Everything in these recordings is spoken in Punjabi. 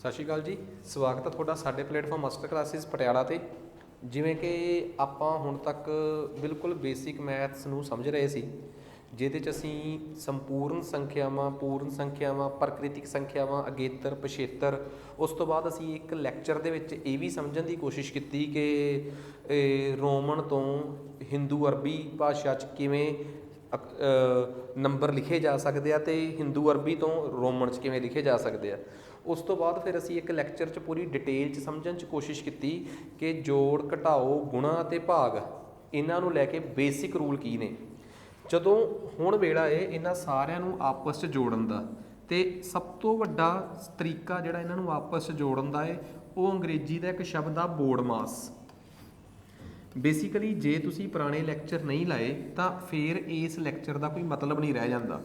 ਸਤਿ ਸ਼੍ਰੀ ਅਕਾਲ ਜੀ। ਸਵਾਗਤ ਹੈ ਤੁਹਾਡਾ ਸਾਡੇ ਪਲੇਟਫਾਰਮ ਮਾਸਟਰ ਕਲਾਸਿਸ ਪਟਿਆਲਾ 'ਤੇ। ਜਿਵੇਂ ਕਿ ਆਪਾਂ ਹੁਣ ਤੱਕ ਬਿਲਕੁਲ ਬੇਸਿਕ ਮੈਥਸ ਨੂੰ ਸਮਝ ਰਹੇ ਸੀ, ਜਿਹਦੇ 'ਚ ਅਸੀਂ ਸੰਪੂਰਨ ਸੰਖਿਆਵਾਂ, ਪੂਰਨ ਸੰਖਿਆਵਾਂ, ਪ੍ਰਕ੍ਰਿਤਿਕ ਸੰਖਿਆਵਾਂ, ਅਗੇਤਰ, ਪਿਛੇਤਰ, ਉਸ ਤੋਂ ਬਾਅਦ ਅਸੀਂ ਇੱਕ ਲੈਕਚਰ ਦੇ ਵਿੱਚ ਇਹ ਵੀ ਸਮਝਣ ਦੀ ਕੋਸ਼ਿਸ਼ ਕੀਤੀ ਕਿ ਰੋਮਨ ਤੋਂ ਹਿੰਦੂ ਅਰਬੀ ਭਾਸ਼ਾ 'ਚ ਕਿਵੇਂ ਨੰਬਰ ਲਿਖੇ ਜਾ ਸਕਦੇ ਆ, ਅਤੇ ਹਿੰਦੂ ਅਰਬੀ ਤੋਂ ਰੋਮਨ 'ਚ ਕਿਵੇਂ ਲਿਖੇ ਜਾ ਸਕਦੇ ਆ। ਉਸ ਤੋਂ ਬਾਅਦ ਫਿਰ ਅਸੀਂ ਇੱਕ ਲੈਕਚਰ 'ਚ ਪੂਰੀ ਡਿਟੇਲ 'ਚ ਸਮਝਣ 'ਚ ਕੋਸ਼ਿਸ਼ ਕੀਤੀ ਕਿ ਜੋੜ, ਘਟਾਓ, ਗੁਣਾ ਅਤੇ ਭਾਗ, ਇਹਨਾਂ ਨੂੰ ਲੈ ਕੇ ਬੇਸਿਕ ਰੂਲ ਕੀ ਨੇ। ਜਦੋਂ ਹੁਣ ਵੇਲਾ ਹੈ ਇਹਨਾਂ ਸਾਰਿਆਂ ਨੂੰ ਆਪਸ 'ਚ ਜੋੜਨ ਦਾ, ਅਤੇ ਸਭ ਤੋਂ ਵੱਡਾ ਤਰੀਕਾ ਜਿਹੜਾ ਇਹਨਾਂ ਨੂੰ ਆਪਸ 'ਚ ਜੋੜਨ ਦਾ ਹੈ ਉਹ ਅੰਗਰੇਜ਼ੀ ਦਾ ਇੱਕ ਸ਼ਬਦ ਆ ਬੋਰਡ ਮਾਸ। ਬੇਸਿਕਲੀ ਜੇ ਤੁਸੀਂ ਪੁਰਾਣੇ ਲੈਕਚਰ ਨਹੀਂ ਲਾਏ ਤਾਂ ਫਿਰ ਇਸ ਲੈਕਚਰ ਦਾ ਕੋਈ ਮਤਲਬ ਨਹੀਂ ਰਹਿ ਜਾਂਦਾ।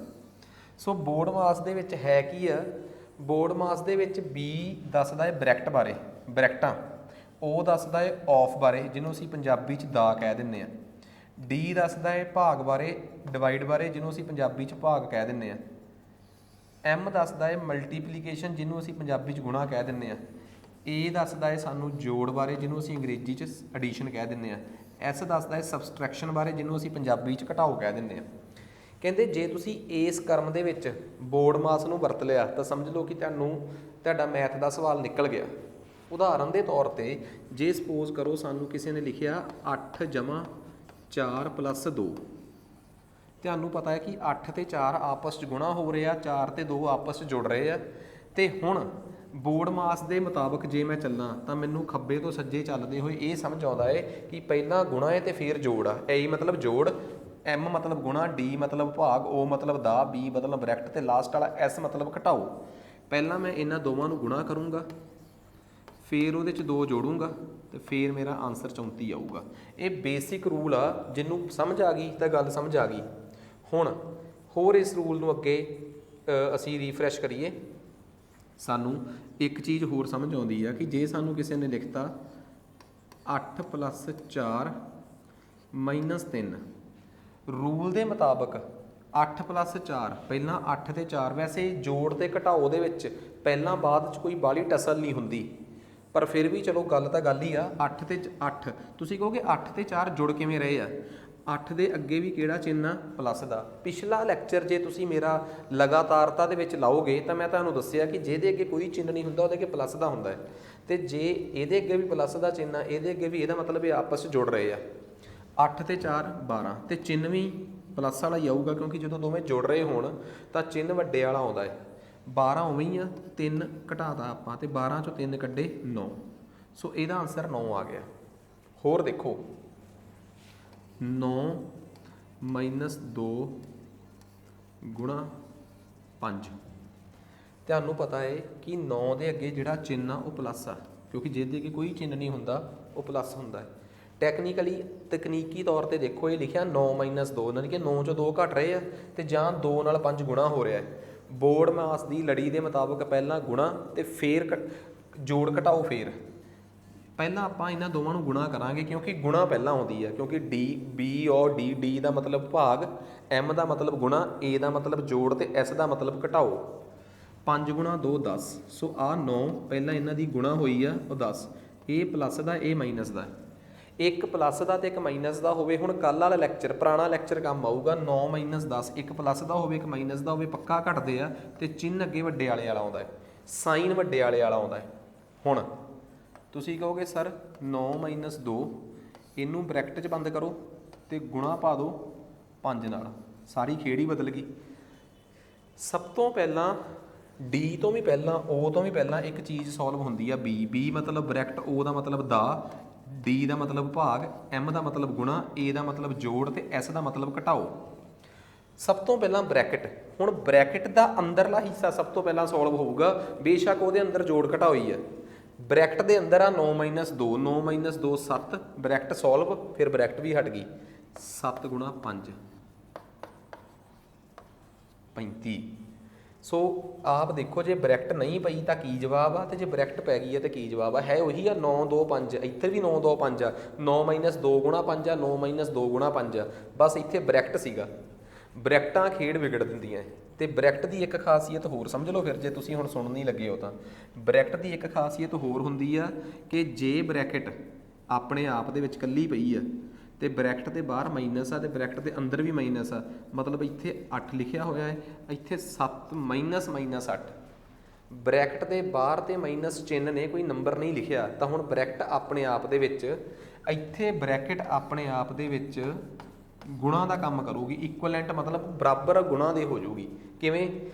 ਸੋ ਬੋਰਡ ਮਾਸ ਦੇ ਵਿੱਚ ਹੈ ਕੀ ਆ? ਬੋਰਡ ਮਾਸ ਦੇ ਵਿੱਚ B ਦੱਸਦਾ ਹੈ ਬ੍ਰੈਕਟ ਬਾਰੇ, ਬ੍ਰੈਕਟਾਂ। O ਦੱਸਦਾ ਹੈ ਆਫ ਬਾਰੇ, ਜਿਹਨੂੰ ਅਸੀਂ ਪੰਜਾਬੀ 'ਚ ਦਾ ਕਹਿ ਦਿੰਦੇ ਹਾਂ। D ਦੱਸਦਾ ਹੈ ਭਾਗ ਬਾਰੇ, ਡਿਵਾਈਡ ਬਾਰੇ, ਜਿਹਨੂੰ ਅਸੀਂ ਪੰਜਾਬੀ 'ਚ ਭਾਗ ਕਹਿ ਦਿੰਦੇ ਹਾਂ। M ਦੱਸਦਾ ਹੈ ਮਲਟੀਪਲੀਕੇਸ਼ਨ, ਜਿਹਨੂੰ ਅਸੀਂ ਪੰਜਾਬੀ 'ਚ ਗੁਣਾ ਕਹਿ ਦਿੰਦੇ ਹਾਂ। A ਦੱਸਦਾ ਹੈ ਸਾਨੂੰ ਜੋੜ ਬਾਰੇ, ਜਿਹਨੂੰ ਅਸੀਂ ਅੰਗਰੇਜ਼ੀ 'ਚ ਐਡੀਸ਼ਨ ਕਹਿ ਦਿੰਦੇ ਹਾਂ। S ਦੱਸਦਾ ਹੈ ਸਬਸਟਰੈਕਸ਼ਨ ਬਾਰੇ, ਜਿਹਨੂੰ ਅਸੀਂ ਪੰਜਾਬੀ 'ਚ ਘਟਾਓ ਕਹਿ ਦਿੰਦੇ ਹਾਂ। ਕਹਿੰਦੇ ਜੇ ਤੁਸੀਂ ਇਸ ਕਰਮ ਦੇ ਵਿੱਚ ਬੋਰਡ ਮਾਸ ਨੂੰ ਵਰਤ ਲਿਆ ਤਾਂ ਸਮਝ ਲਓ ਕਿ ਤੁਹਾਡਾ ਮੈਥ ਦਾ ਸਵਾਲ ਨਿਕਲ ਗਿਆ। ਉਦਾਹਰਨ ਦੇ ਤੌਰ 'ਤੇ ਜੇ ਸਪੋਜ਼ ਕਰੋ ਸਾਨੂੰ ਕਿਸੇ ਨੇ ਲਿਖਿਆ 8 ਜਮ੍ਹਾਂ 4 ਪਲੱਸ 2। ਤੁਹਾਨੂੰ ਪਤਾ ਹੈ ਕਿ 8 ਅਤੇ 4 ਆਪਸ 'ਚ ਗੁਣਾ ਹੋ ਰਹੇ ਆ, 4 ਅਤੇ 2 ਆਪਸ 'ਚ ਜੁੜ ਰਹੇ ਆ। ਅਤੇ ਹੁਣ ਬੋਰਡ ਮਾਸ ਦੇ ਮੁਤਾਬਕ ਜੇ ਮੈਂ ਚੱਲਾਂ ਤਾਂ ਮੈਨੂੰ ਖੱਬੇ ਤੋਂ ਸੱਜੇ ਚੱਲਦੇ ਹੋਏ ਇਹ ਸਮਝ ਆਉਂਦਾ ਹੈ ਕਿ ਪਹਿਲਾਂ ਗੁਣਾ ਹੈ ਅਤੇ ਫਿਰ ਜੋੜ ਆ। A ਮਤਲਬ ਜੋੜ, M ਮਤਲਬ ਗੁਣਾ, D ਮਤਲਬ ਭਾਗ, O ਮਤਲਬ ਦਾ, B ਮਤਲਬ ਬ੍ਰੈਕਟ, ਅਤੇ ਲਾਸਟ ਵਾਲਾ S ਮਤਲਬ ਘਟਾਓ। ਪਹਿਲਾਂ ਮੈਂ ਇਹਨਾਂ ਦੋਵਾਂ ਨੂੰ ਗੁਣਾ ਕਰੂੰਗਾ, ਫਿਰ ਉਹਦੇ 'ਚ 2 ਜੋੜੂੰਗਾ, ਅਤੇ ਫਿਰ ਮੇਰਾ ਆਨਸਰ 34 ਆਊਗਾ। ਇਹ ਬੇਸਿਕ ਰੂਲ ਆ, ਜਿਹਨੂੰ ਸਮਝ ਆ ਗਈ ਤਾਂ ਗੱਲ ਸਮਝ ਆ ਗਈ। ਹੁਣ ਹੋਰ ਇਸ ਰੂਲ ਨੂੰ ਅੱਗੇ ਅਸੀਂ ਰੀਫਰੈਸ਼ ਕਰੀਏ। ਸਾਨੂੰ ਇੱਕ ਚੀਜ਼ ਹੋਰ ਸਮਝ ਆਉਂਦੀ ਆ ਕਿ ਜੇ ਸਾਨੂੰ ਕਿਸੇ ਨੇ ਲਿਖਤਾ 8 ਪਲੱਸ 4 ਮਾਈਨਸ 3, ਰੂਲ ਦੇ ਮੁਤਾਬਕ 8 ਪਲੱਸ 4, ਪਹਿਲਾਂ 8 ਅਤੇ 4, ਵੈਸੇ ਜੋੜ ਅਤੇ ਘਟਾਓ ਦੇ ਵਿੱਚ ਪਹਿਲਾਂ ਬਾਅਦ 'ਚ ਕੋਈ ਬਾਹਲੀ ਟਸਲ ਨਹੀਂ ਹੁੰਦੀ, ਪਰ ਫਿਰ ਵੀ ਚਲੋ ਗੱਲ ਤਾਂ ਗੱਲ ਹੀ ਆ। 8 ਅਤੇ 8 ਤੁਸੀਂ ਕਹੋਗੇ 8 ਅਤੇ 4 ਜੁੜ ਕਿਵੇਂ ਰਹੇ ਆ? 8 ਦੇ ਅੱਗੇ ਵੀ ਕਿਹੜਾ ਚਿੰਨ੍ਹ ਆ? ਪਲੱਸ ਦਾ। ਪਿਛਲਾ ਲੈਕਚਰ ਜੇ ਤੁਸੀਂ ਮੇਰਾ ਲਗਾਤਾਰਤਾ ਦੇ ਵਿੱਚ ਲਾਓਗੇ ਤਾਂ ਮੈਂ ਤੁਹਾਨੂੰ ਦੱਸਿਆ ਕਿ ਜਿਹਦੇ ਅੱਗੇ ਕੋਈ ਚਿੰਨ੍ਹ ਨਹੀਂ ਹੁੰਦਾ ਉਹਦੇ ਅੱਗੇ ਪਲੱਸ ਦਾ ਹੁੰਦਾ ਹੈ, ਅਤੇ ਜੇ ਇਹਦੇ ਅੱਗੇ ਵੀ ਪਲੱਸ ਦਾ ਚਿੰਨ੍ਹ ਆ, ਇਹਦੇ ਅੱਗੇ ਵੀ, ਇਹਦਾ ਮਤਲਬ ਇਹ ਆਪਸ 'ਚ ਜੁੜ ਰਹੇ ਆ। 8 ਅਤੇ 4 12, ਅਤੇ ਚਿੰਨ੍ਹ ਵੀ ਪਲੱਸ ਵਾਲਾ ਹੀ ਆਊਗਾ, ਕਿਉਂਕਿ ਜਦੋਂ ਦੋਵੇਂ ਜੁੜ ਰਹੇ ਹੋਣ ਤਾਂ ਚਿੰਨ੍ਹ ਵੱਡੇ ਵਾਲਾ ਆਉਂਦਾ ਹੈ। 12 ਉਵੇਂ ਹੀ ਆ, 3 ਘਟਾਤਾ ਆਪਾਂ, ਅਤੇ 12 'ਚੋਂ 3 ਕੱਢੇ 9। ਸੋ ਇਹਦਾ ਆਨਸਰ 9 ਆ ਗਿਆ। ਹੋਰ ਦੇਖੋ 9 ਮਾਈਨਸ 2 ਗੁਣਾ 5। ਤੁਹਾਨੂੰ ਪਤਾ ਹੈ ਕਿ 9 ਦੇ ਅੱਗੇ ਜਿਹੜਾ ਚਿੰਨ੍ਹ ਆ ਉਹ ਪਲੱਸ ਆ, ਕਿਉਂਕਿ ਜਿਹਦੇ ਅੱਗੇ ਕੋਈ ਚਿੰਨ੍ਹ ਨਹੀਂ ਹੁੰਦਾ ਉਹ ਪਲੱਸ ਹੁੰਦਾ ਹੈ। ਟੈਕਨੀਕਲੀ, ਤਕਨੀਕੀ ਤੌਰ 'ਤੇ ਦੇਖੋ, ਇਹ ਲਿਖਿਆ 9 ਮਾਈਨਸ 2, ਯਾਨੀ ਕਿ 9 ਚੋਂ 2 ਘਟ ਰਹੇ ਆ, ਅਤੇ ਜਾਂ 2 ਨਾਲ 5 ਗੁਣਾ ਹੋ ਰਿਹਾ ਹੈ। ਬੋਰਡ ਮਾਸ ਦੀ ਲੜੀ ਦੇ ਮੁਤਾਬਕ ਪਹਿਲਾਂ ਗੁਣਾ ਅਤੇ ਫਿਰ ਜੋੜ ਘਟਾਓ। ਫਿਰ ਪਹਿਲਾਂ ਆਪਾਂ ਇਹਨਾਂ ਦੋਵਾਂ ਨੂੰ ਗੁਣਾ ਕਰਾਂਗੇ, ਕਿਉਂਕਿ ਗੁਣਾ ਪਹਿਲਾਂ ਆਉਂਦੀ ਹੈ, ਕਿਉਂਕਿ B ਔਰ D ਦਾ ਮਤਲਬ ਭਾਗ, M ਦਾ ਮਤਲਬ ਗੁਣਾ, A ਦਾ ਮਤਲਬ ਜੋੜ, ਅਤੇ S ਦਾ ਮਤਲਬ ਘਟਾਓ। 5 ਗੁਣਾ 2 10। ਸੋ ਆਹ 9 ਪਹਿਲਾਂ ਇਹਨਾਂ ਦੀ ਗੁਣਾ ਹੋਈ ਆ, ਉਹ 10। ਇਹ ਪਲੱਸ ਦਾ, ਇਹ ਮਾਈਨਸ ਦਾ। ਇੱਕ ਪਲੱਸ ਦਾ ਅਤੇ ਇੱਕ ਮਾਈਨਸ ਦਾ ਹੋਵੇ। ਹੁਣ ਕੱਲ੍ਹ ਵਾਲਾ ਲੈਕਚਰ, ਪੁਰਾਣਾ ਲੈਕਚਰ ਕੰਮ ਆਊਗਾ। 9 ਮਾਈਨਸ 10, ਇੱਕ ਪਲੱਸ ਦਾ ਹੋਵੇ ਇੱਕ ਮਾਈਨਸ ਦਾ ਹੋਵੇ, ਪੱਕਾ ਘਟਦੇ ਆ, ਅਤੇ ਚਿੰਨ੍ਹ ਅੱਗੇ ਵੱਡੇ ਵਾਲੇ ਵਾਲਾ ਆਉਂਦਾ ਹੈ, ਸਾਈਨ ਵੱਡੇ ਵਾਲੇ ਵਾਲਾ ਆਉਂਦਾ ਹੈ। ਹੁਣ ਤੁਸੀਂ ਕਹੋਗੇ ਸਰ 9 ਮਾਈਨਸ 2, ਇਹਨੂੰ ਬ੍ਰੈਕਟ 'ਚ ਬੰਦ ਕਰੋ ਅਤੇ ਗੁਣਾ ਪਾ ਦਿਓ 5 ਨਾਲ, ਸਾਰੀ ਖੇਡ ਹੀ ਬਦਲ ਗਈ। ਸਭ ਤੋਂ ਪਹਿਲਾਂ D ਤੋਂ ਵੀ ਪਹਿਲਾਂ, O ਤੋਂ ਵੀ ਪਹਿਲਾਂ ਇੱਕ ਚੀਜ਼ ਸੋਲਵ ਹੁੰਦੀ ਆ। B ਮਤਲਬ ਬ੍ਰੈਕਟ, O ਦਾ ਮਤਲਬ ਦਾ, D ਦਾ ਮਤਲਬ ਭਾਗ, M ਦਾ ਮਤਲਬ ਗੁਣਾ, A ਦਾ ਮਤਲਬ ਜੋੜ, ਅਤੇ S ਦਾ ਮਤਲਬ ਘਟਾਓ। ਸਭ ਤੋਂ ਪਹਿਲਾਂ ਬ੍ਰੈਕਟ। ਹੁਣ ਬ੍ਰੈਕਟ ਦਾ ਅੰਦਰਲਾ ਹਿੱਸਾ ਸਭ ਤੋਂ ਪਹਿਲਾਂ ਸੋਲਵ ਹੋਊਗਾ, ਬੇਸ਼ੱਕ ਉਹਦੇ ਅੰਦਰ ਜੋੜ ਘਟਾਓ ਹੀ ਆ। ਬ੍ਰੈਕਟ ਦੇ ਅੰਦਰ ਆ 9 ਮਾਈਨਸ 2, 9 ਮਾਈਨਸ 2 7, ਬ੍ਰੈਕਟ ਸੋਲਵ, ਫਿਰ ਬ੍ਰੈਕਟ ਵੀ ਹਟ ਗਈ। 7 ਗੁਣਾ 5 35। ਸੋ ਆਪ ਦੇਖੋ, ਜੇ ਬ੍ਰੈਕਟ ਨਹੀਂ ਪਈ ਤਾਂ ਕੀ ਜਵਾਬ ਆ, ਅਤੇ ਜੇ ਬ੍ਰੈਕਟ ਪੈ ਗਈ ਹੈ ਤਾਂ ਕੀ ਜਵਾਬ ਆ। ਹੈ ਉਹੀ ਆ 9 2 5, ਇੱਥੇ ਵੀ 9 2 5 ਆ, 9 ਮਾਈਨਸ 2 ਗੁਣਾ 5 ਆ, 9 ਮਾਈਨਸ 2 ਗੁਣਾ 5 ਆ, ਬਸ ਇੱਥੇ ਬ੍ਰੈਕਟ ਸੀਗਾ। ਬ੍ਰੈਕਟਾਂ ਖੇਡ ਵਿਗੜ ਦਿੰਦੀਆਂ। ਤੇ ਬ੍ਰੈਕਟ ਦੀ ਇੱਕ ਖਾਸੀਅਤ ਹੋਰ ਸਮਝ ਲਓ ਫਿਰ, ਜੇ ਤੁਸੀਂ ਹੁਣ ਸੁਣਨ ਨਹੀਂ ਲੱਗੇ ਹੋ ਤਾਂ ਬ੍ਰੈਕਟ ਦੀ ਇੱਕ ਖਾਸੀਅਤ ਹੋਰ ਹੁੰਦੀ ਆ ਕਿ ਜੇ ਬ੍ਰੈਕਟ ਆਪਣੇ ਆਪ ਦੇ ਵਿੱਚ ਇਕੱਲੀ ਪਈ ਆ ਤੇ ਬ੍ਰੈਕਟ ਦੇ ਬਾਹਰ ਮਾਈਨਸ ਆ ਤੇ ਬ੍ਰੈਕਟ ਦੇ ਅੰਦਰ ਵੀ ਮਾਈਨਸ ਆ, ਮਤਲਬ ਇੱਥੇ 8 ਲਿਖਿਆ ਹੋਇਆ ਹੈ, ਇੱਥੇ 7 ਮਾਈਨਸ 8, ਬ੍ਰੈਕਟ ਦੇ ਬਾਹਰ ਤੇ ਮਾਈਨਸ ਚਿੰਨ੍ਹ ਨੇ, ਕੋਈ ਨੰਬਰ ਨਹੀਂ ਲਿਖਿਆ। ਤਾਂ ਹੁਣ ਬ੍ਰੈਕਟ ਆਪਣੇ ਆਪ ਦੇ ਵਿੱਚ, ਇੱਥੇ ਬ੍ਰੈਕਟ ਆਪਣੇ ਆਪ ਦੇ ਵਿੱਚ ਗੁਣਾ ਦਾ ਕੰਮ ਕਰੂਗੀ, ਇਕੁਅਲੈਂਟ ਮਤਲਬ ਬਰਾਬਰ ਗੁਣਾ ਦੇ ਹੋ ਜਾਊਗੀ। ਕਿਵੇਂ?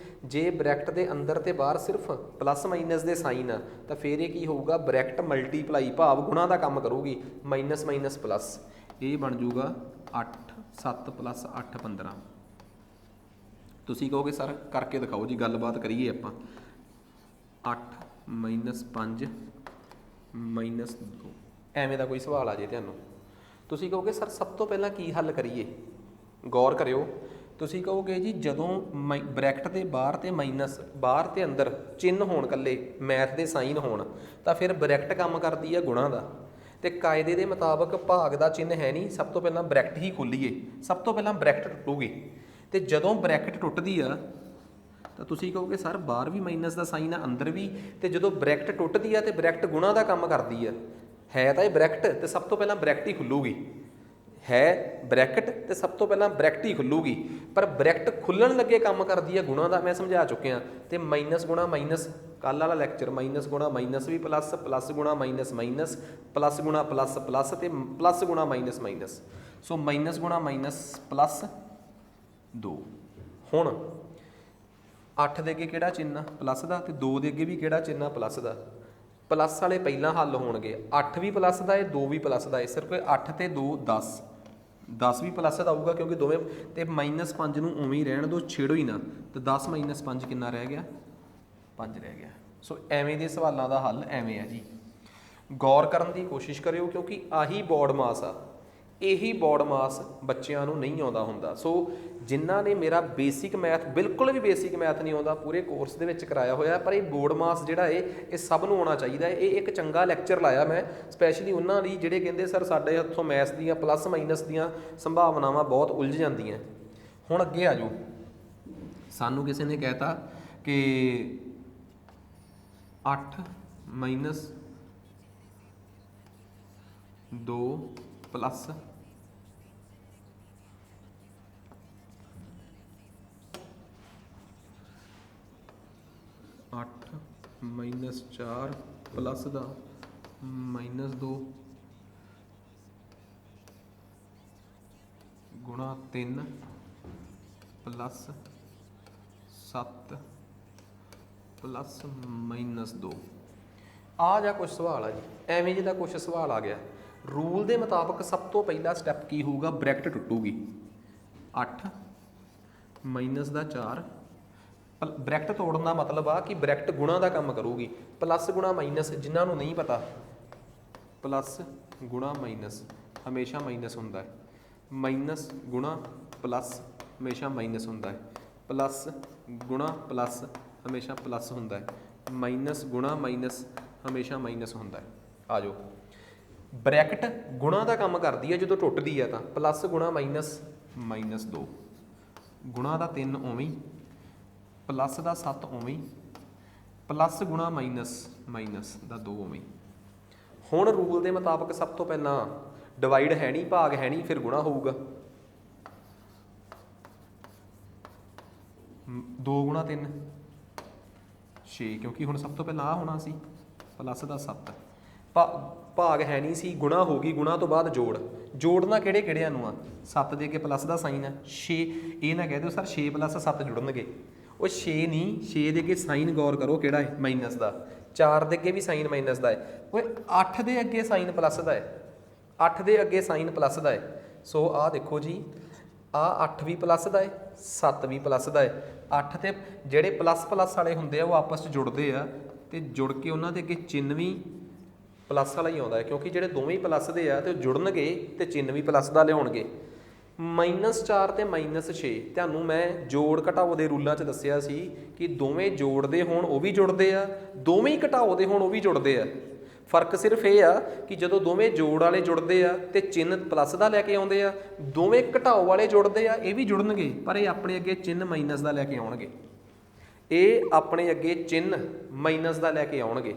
ਜੇ ਬ੍ਰੈਕਟ ਦੇ ਅੰਦਰ ਤੇ ਬਾਹਰ ਸਿਰਫ ਪਲੱਸ ਮਾਈਨਸ ਦੇ ਸਾਈਨ ਆ ਤਾਂ ਫਿਰ ਇਹ ਕੀ ਹੋਊਗਾ, ਬ੍ਰੈਕਟ ਮਲਟੀਪਲਾਈ ਭਾਵ ਗੁਣਾ ਦਾ ਕੰਮ ਕਰੂਗੀ, ਮਾਈਨਸ ਮਾਈਨਸ ਪਲੱਸ, ਇਹ ਬਣ ਜਾਊਗਾ 8 7 + 8 15। ਤੁਸੀਂ ਕਹੋਗੇ ਸਰ ਕਰਕੇ ਦਿਖਾਓ ਜੀ, ਗੱਲਬਾਤ ਕਰੀਏ ਆਪਾਂ। 8 - 5 - 2 ਐਵੇਂ ਦਾ ਕੋਈ ਸਵਾਲ ਆ ਜੇ ਤੁਹਾਨੂੰ, ਤੁਸੀਂ ਕਹੋਗੇ ਸਰ ਸਭ ਤੋਂ ਪਹਿਲਾਂ ਕੀ ਹੱਲ ਕਰੀਏ? ਗੌਰ ਕਰਿਓ, ਤੁਸੀਂ ਕਹੋਗੇ ਜੀ ਜਦੋਂ ਬ੍ਰੈਕਟ ਦੇ ਬਾਹਰ ਤੇ ਮਾਈਨਸ, ਬਾਹਰ ਤੇ ਅੰਦਰ ਚਿੰਨ੍ਹ ਹੋਣ ਇਕੱਲੇ, ਮੈਥ ਦੇ ਸਾਈਨ ਹੋਣ, ਤਾਂ ਫਿਰ ਬ੍ਰੈਕਟ ਕੰਮ ਕਰਦੀ ਹੈ ਗੁਣਾ ਦਾ। ਤੇ ਕਾਇਦੇ ਦੇ ਮੁਤਾਬਕ ਭਾਗ ਦਾ ਚਿੰਨ੍ਹ ਹੈ ਨਹੀਂ, ਸਭ ਤੋਂ ਪਹਿਲਾਂ ਬ੍ਰੈਕਟ ਹੀ ਖੋਲੀਏ, ਸਭ ਤੋਂ ਪਹਿਲਾਂ ਬ੍ਰੈਕਟ ਟੁੱਟੂਗੀ। ਤੇ ਜਦੋਂ ਬ੍ਰੈਕਟ ਟੁੱਟਦੀ ਆ ਤਾਂ ਤੁਸੀਂ ਕਹੋਗੇ ਸਰ ਬਾਹਰ ਵੀ ਮਾਈਨਸ ਦਾ ਸਾਈਨ ਆ, ਅੰਦਰ ਵੀ, ਤੇ ਜਦੋਂ ਬ੍ਰੈਕਟ ਟੁੱਟਦੀ ਆ ਤੇ ਬ੍ਰੈਕਟ ਗੁਣਾ ਦਾ ਕੰਮ ਕਰਦੀ ਆ। ਹੈ ਤਾਂ ਇਹ ਬ੍ਰੈਕਟ, ਤੇ ਸਭ ਤੋਂ ਪਹਿਲਾਂ ਬ੍ਰੈਕਟ ਹੀ ਖੁੱਲੂਗੀ, ਹੈ ਬ੍ਰੈਕਟ ਤੇ ਸਭ ਤੋਂ ਪਹਿਲਾਂ ਬ੍ਰੈਕਟ ਹੀ ਖੁੱਲੂਗੀ, ਪਰ ਬ੍ਰੈਕਟ ਖੁੱਲਣ ਲੱਗੇ ਕੰਮ ਕਰਦੀ ਹੈ ਗੁਣਾ ਦਾ, ਮੈਂ ਸਮਝਾ ਚੁੱਕਿਆ। ਤੇ ਮਾਈਨਸ ਗੁਣਾ ਮਾਈਨਸ, ਕੱਲ੍ਹ ਵਾਲਾ ਲੈਕਚਰ, ਮਾਈਨਸ ਗੁਣਾ ਮਾਈਨਸ ਵੀ ਪਲੱਸ, ਪਲੱਸ ਗੁਣਾ ਮਾਈਨਸ ਮਾਈਨਸ, ਪਲੱਸ ਗੁਣਾ ਪਲੱਸ ਪਲੱਸ, ਤੇ ਪਲੱਸ ਗੁਣਾ ਮਾਈਨਸ ਮਾਈਨਸ। ਸੋ ਮਾਈਨਸ ਗੁਣਾ ਮਾਈਨਸ ਪਲੱਸ 2। ਹੁਣ 8 ਦੇ ਅੱਗੇ ਕਿਹੜਾ ਚਿੰਨ੍ਹ? ਪਲੱਸ ਦਾ, ਤੇ 2 ਦੇ ਅੱਗੇ ਵੀ ਕਿਹੜਾ ਚਿੰਨ੍ਹ? ਪਲੱਸ ਦਾ। ਪਲੱਸ ਵਾਲੇ ਪਹਿਲਾਂ ਹੱਲ ਹੋਣਗੇ, 8 ਵੀ ਪਲੱਸ ਦਾ ਹੈ, 2 ਵੀ ਪਲੱਸ ਦਾ ਹੈ, ਸਿਰਫ 8 ਤੇ 2 10, 10 ਵੀ ਪਲੱਸ ਦਾ ਆਊਗਾ ਕਿਉਂਕਿ ਦੋਵੇਂ, ਤੇ -5 ਨੂੰ ਉਵੇਂ ਹੀ ਰਹਿਣ ਦਿਓ, ਛੇੜੋ ਹੀ ਨਾ, ਤੇ 10 - 5 ਕਿੰਨਾ ਰਹਿ ਗਿਆ? 5 ਰਹਿ ਗਿਆ। ਸੋ ਐਵੇਂ ਦੇ ਸਵਾਲਾਂ ਦਾ ਹੱਲ ਐਵੇਂ ਹੈ ਜੀ, ਗੌਰ ਕਰਨ ਦੀ ਕੋਸ਼ਿਸ਼ ਕਰਿਓ, ਕਿਉਂਕਿ ਆਹੀ ਬੋਰਡ ਮਾਸ ਆ, ਇਹੀ ਬੋਰਡ ਮਾਸ ਬੱਚਿਆਂ ਨੂੰ ਨਹੀਂ ਆਉਂਦਾ ਹੁੰਦਾ। ਸੋ ਜਿਨ੍ਹਾਂ ਨੇ ਮੇਰਾ ਬੇਸਿਕ ਮੈਥ, ਬਿਲਕੁਲ ਵੀ ਬੇਸਿਕ ਮੈਥ ਨਹੀਂ ਆਉਂਦਾ, ਪੂਰੇ ਕੋਰਸ ਦੇ ਵਿੱਚ ਕਰਾਇਆ ਹੋਇਆ, ਪਰ ਇਹ ਬੋਰਡ ਮਾਸ ਜਿਹੜਾ ਇਹ ਸਭ ਨੂੰ ਆਉਣਾ ਚਾਹੀਦਾ ਹੈ। ਇਹ ਇੱਕ ਚੰਗਾ ਲੈਕਚਰ ਲਾਇਆ ਮੈਂ ਸਪੈਸ਼ਲੀ ਉਹਨਾਂ ਲਈ ਜਿਹੜੇ ਕਹਿੰਦੇ ਸਰ ਸਾਡੇ ਹੱਥੋਂ ਮੈਥ ਦੀਆਂ ਪਲੱਸ ਮਾਈਨਸ ਦੀਆਂ ਸੰਭਾਵਨਾਵਾਂ ਬਹੁਤ ਉਲਝ ਜਾਂਦੀਆਂ। ਹੁਣ ਅੱਗੇ ਆ ਜਾਓ, ਸਾਨੂੰ ਕਿਸੇ ਨੇ ਕਹਿਤਾ ਕਿ 8 - 2 + 8 - 4 ਪਲੱਸ ਦਾ -2 ਗੁਣਾ 3 ਪਲੱਸ 7 ਪਲੱਸ -2। ਆ ਜਾਂ ਕੁਛ ਸਵਾਲ ਆ ਜੀ, ਐਵੇਂ ਜਿਹਦਾ ਕੁਛ ਸਵਾਲ ਆ ਗਿਆ। ਰੂਲ ਦੇ ਮੁਤਾਬਕ ਸਭ ਤੋਂ ਪਹਿਲਾ ਸਟੈਪ ਕੀ ਹੋਊਗਾ? ਬ੍ਰੈਕਟ ਟੁੱਟੂਗੀ। 8 ਮਾਈਨਸ ਦਾ 4, ਬ੍ਰੈਕਟ ਤੋੜਨ ਦਾ ਮਤਲਬ ਆ ਕਿ ਬ੍ਰੈਕਟ ਗੁਣਾ ਦਾ ਕੰਮ ਕਰੂਗੀ। ਪਲੱਸ ਗੁਣਾ ਮਾਈਨਸ, ਜਿਨ੍ਹਾਂ ਨੂੰ ਨਹੀਂ ਪਤਾ, ਪਲੱਸ ਗੁਣਾ ਮਾਈਨਸ ਹਮੇਸ਼ਾ ਮਾਈਨਸ ਹੁੰਦਾ ਹੈ, ਮਾਈਨਸ ਗੁਣਾ ਪਲੱਸ ਹਮੇਸ਼ਾ ਮਾਈਨਸ ਹੁੰਦਾ ਹੈ, ਪਲੱਸ ਗੁਣਾ ਪਲੱਸ ਹਮੇਸ਼ਾ ਪਲੱਸ ਹੁੰਦਾ ਹੈ, ਮਾਈਨਸ ਗੁਣਾ ਮਾਈਨਸ ਹਮੇਸ਼ਾ ਮਾਈਨਸ ਹੁੰਦਾ ਹੈ। ਆ ਜਾਓ, ਬ੍ਰੈਕਟ ਗੁਣਾ ਦਾ ਕੰਮ ਕਰਦੀ ਹੈ ਜਦੋਂ ਟੁੱਟਦੀ ਹੈ ਤਾਂ, ਪਲੱਸ ਗੁਣਾ ਮਾਈਨਸ -2, ਗੁਣਾ ਦਾ 3 ਉਵੇਂ, ਪਲੱਸ ਦਾ 7 ਉਵੇਂ, ਪਲੱਸ ਗੁਣਾ ਮਾਈਨਸ ਦਾ 2 ਉਵੇਂ। ਹੁਣ ਰੂਲ ਦੇ ਮੁਤਾਬਕ ਸਭ ਤੋਂ ਪਹਿਲਾਂ ਡਿਵਾਈਡ ਹੈ ਨਹੀਂ, ਭਾਗ ਹੈ ਨਹੀਂ, ਫਿਰ ਗੁਣਾ ਹੋਊਗਾ। 2 ਗੁਣਾ 3 6, ਕਿਉਂਕਿ ਹੁਣ ਸਭ ਤੋਂ ਪਹਿਲਾਂ ਆ ਹੋਣਾ ਸੀ, ਪਲੱਸ ਦਾ 7, ਭਾਗ ਹੈ ਨਹੀਂ ਸੀ, ਗੁਣਾ ਹੋ ਗਈ, ਗੁਣਾ ਤੋਂ ਬਾਅਦ ਜੋੜਨਾ ਕਿਹੜੇ ਕਿਹੜਿਆਂ ਨੂੰ ਆ? 7 ਦੇ ਅੱਗੇ ਪਲੱਸ ਦਾ ਸਾਈਨ ਆ, 6, ਇਹ ਨਾ ਕਹਿ ਦਿਓ ਸਰ 6 + 7 ਜੁੜਨਗੇ, ਉਹ 6 ਨਹੀਂ, 6 ਦੇ ਅੱਗੇ ਸਾਈਨ ਗੌਰ ਕਰੋ ਕਿਹੜਾ ਹੈ? ਮਾਈਨਸ ਦਾ। 4 ਦੇ ਅੱਗੇ ਵੀ ਸਾਈਨ ਮਾਈਨਸ ਦਾ ਹੈ, ਓਏ 8 ਦੇ ਅੱਗੇ ਸਾਈਨ ਪਲੱਸ ਦਾ ਹੈ, 8 ਦੇ ਅੱਗੇ ਸਾਈਨ ਪਲੱਸ ਦਾ ਹੈ। ਸੋ ਆਹ ਦੇਖੋ ਜੀ, ਆਹ 8 ਵੀ ਪਲੱਸ ਦਾ ਹੈ, 7 ਵੀ ਪਲੱਸ ਦਾ ਹੈ। 8 ਤੇ ਜਿਹੜੇ ਪਲੱਸ ਵਾਲੇ ਹੁੰਦੇ ਆ ਉਹ ਆਪਸ 'ਚ ਜੁੜਦੇ ਆ, ਤੇ ਜੁੜ ਕੇ ਉਹਨਾਂ ਦੇ ਅੱਗੇ ਚਿੰਨ੍ਹ ਵੀ ਪਲੱਸ ਵਾਲਾ ਹੀ ਆਉਂਦਾ ਹੈ, ਕਿਉਂਕਿ ਜਿਹੜੇ ਦੋਵੇਂ ਹੀ ਪਲੱਸ ਦੇ ਆ ਤੇ ਜੁੜਨਗੇ ਤੇ ਚਿੰਨ੍ਹ ਵੀ ਪਲੱਸ ਦਾ ਲਿਆਉਣਗੇ। -4 ਤੇ -6, ਤੁਹਾਨੂੰ ਮੈਂ ਜੋੜ ਘਟਾਓ ਦੇ ਰੂਲਾਂ 'ਚ ਦੱਸਿਆ ਸੀ ਕਿ ਦੋਵੇਂ ਜੋੜਦੇ ਹੋਣ ਉਹ ਵੀ ਜੁੜਦੇ ਆ, ਦੋਵੇਂ ਹੀ ਘਟਾਓ ਦੇ ਹੋਣ ਉਹ ਵੀ ਜੁੜਦੇ ਆ। ਫਰਕ ਸਿਰਫ ਇਹ ਆ ਕਿ ਜਦੋਂ ਦੋਵੇਂ ਜੋੜ ਵਾਲੇ ਜੁੜਦੇ ਆ ਤੇ ਚਿੰਨ੍ਹ ਪਲੱਸ ਦਾ ਲੈ ਕੇ ਆਉਂਦੇ ਆ, ਦੋਵੇਂ ਘਟਾਓ ਵਾਲੇ ਜੁੜਦੇ ਆ ਇਹ ਵੀ ਜੁੜਨਗੇ, ਪਰ ਇਹ ਆਪਣੇ ਅੱਗੇ ਚਿੰਨ੍ਹ ਮਾਈਨਸ ਦਾ ਲੈ ਕੇ ਆਉਣਗੇ। ਇਹ ਆਪਣੇ ਅੱਗੇ ਚਿੰਨ੍ਹ ਮਾਈਨਸ ਦਾ ਲੈ ਕੇ ਆਉਣਗੇ।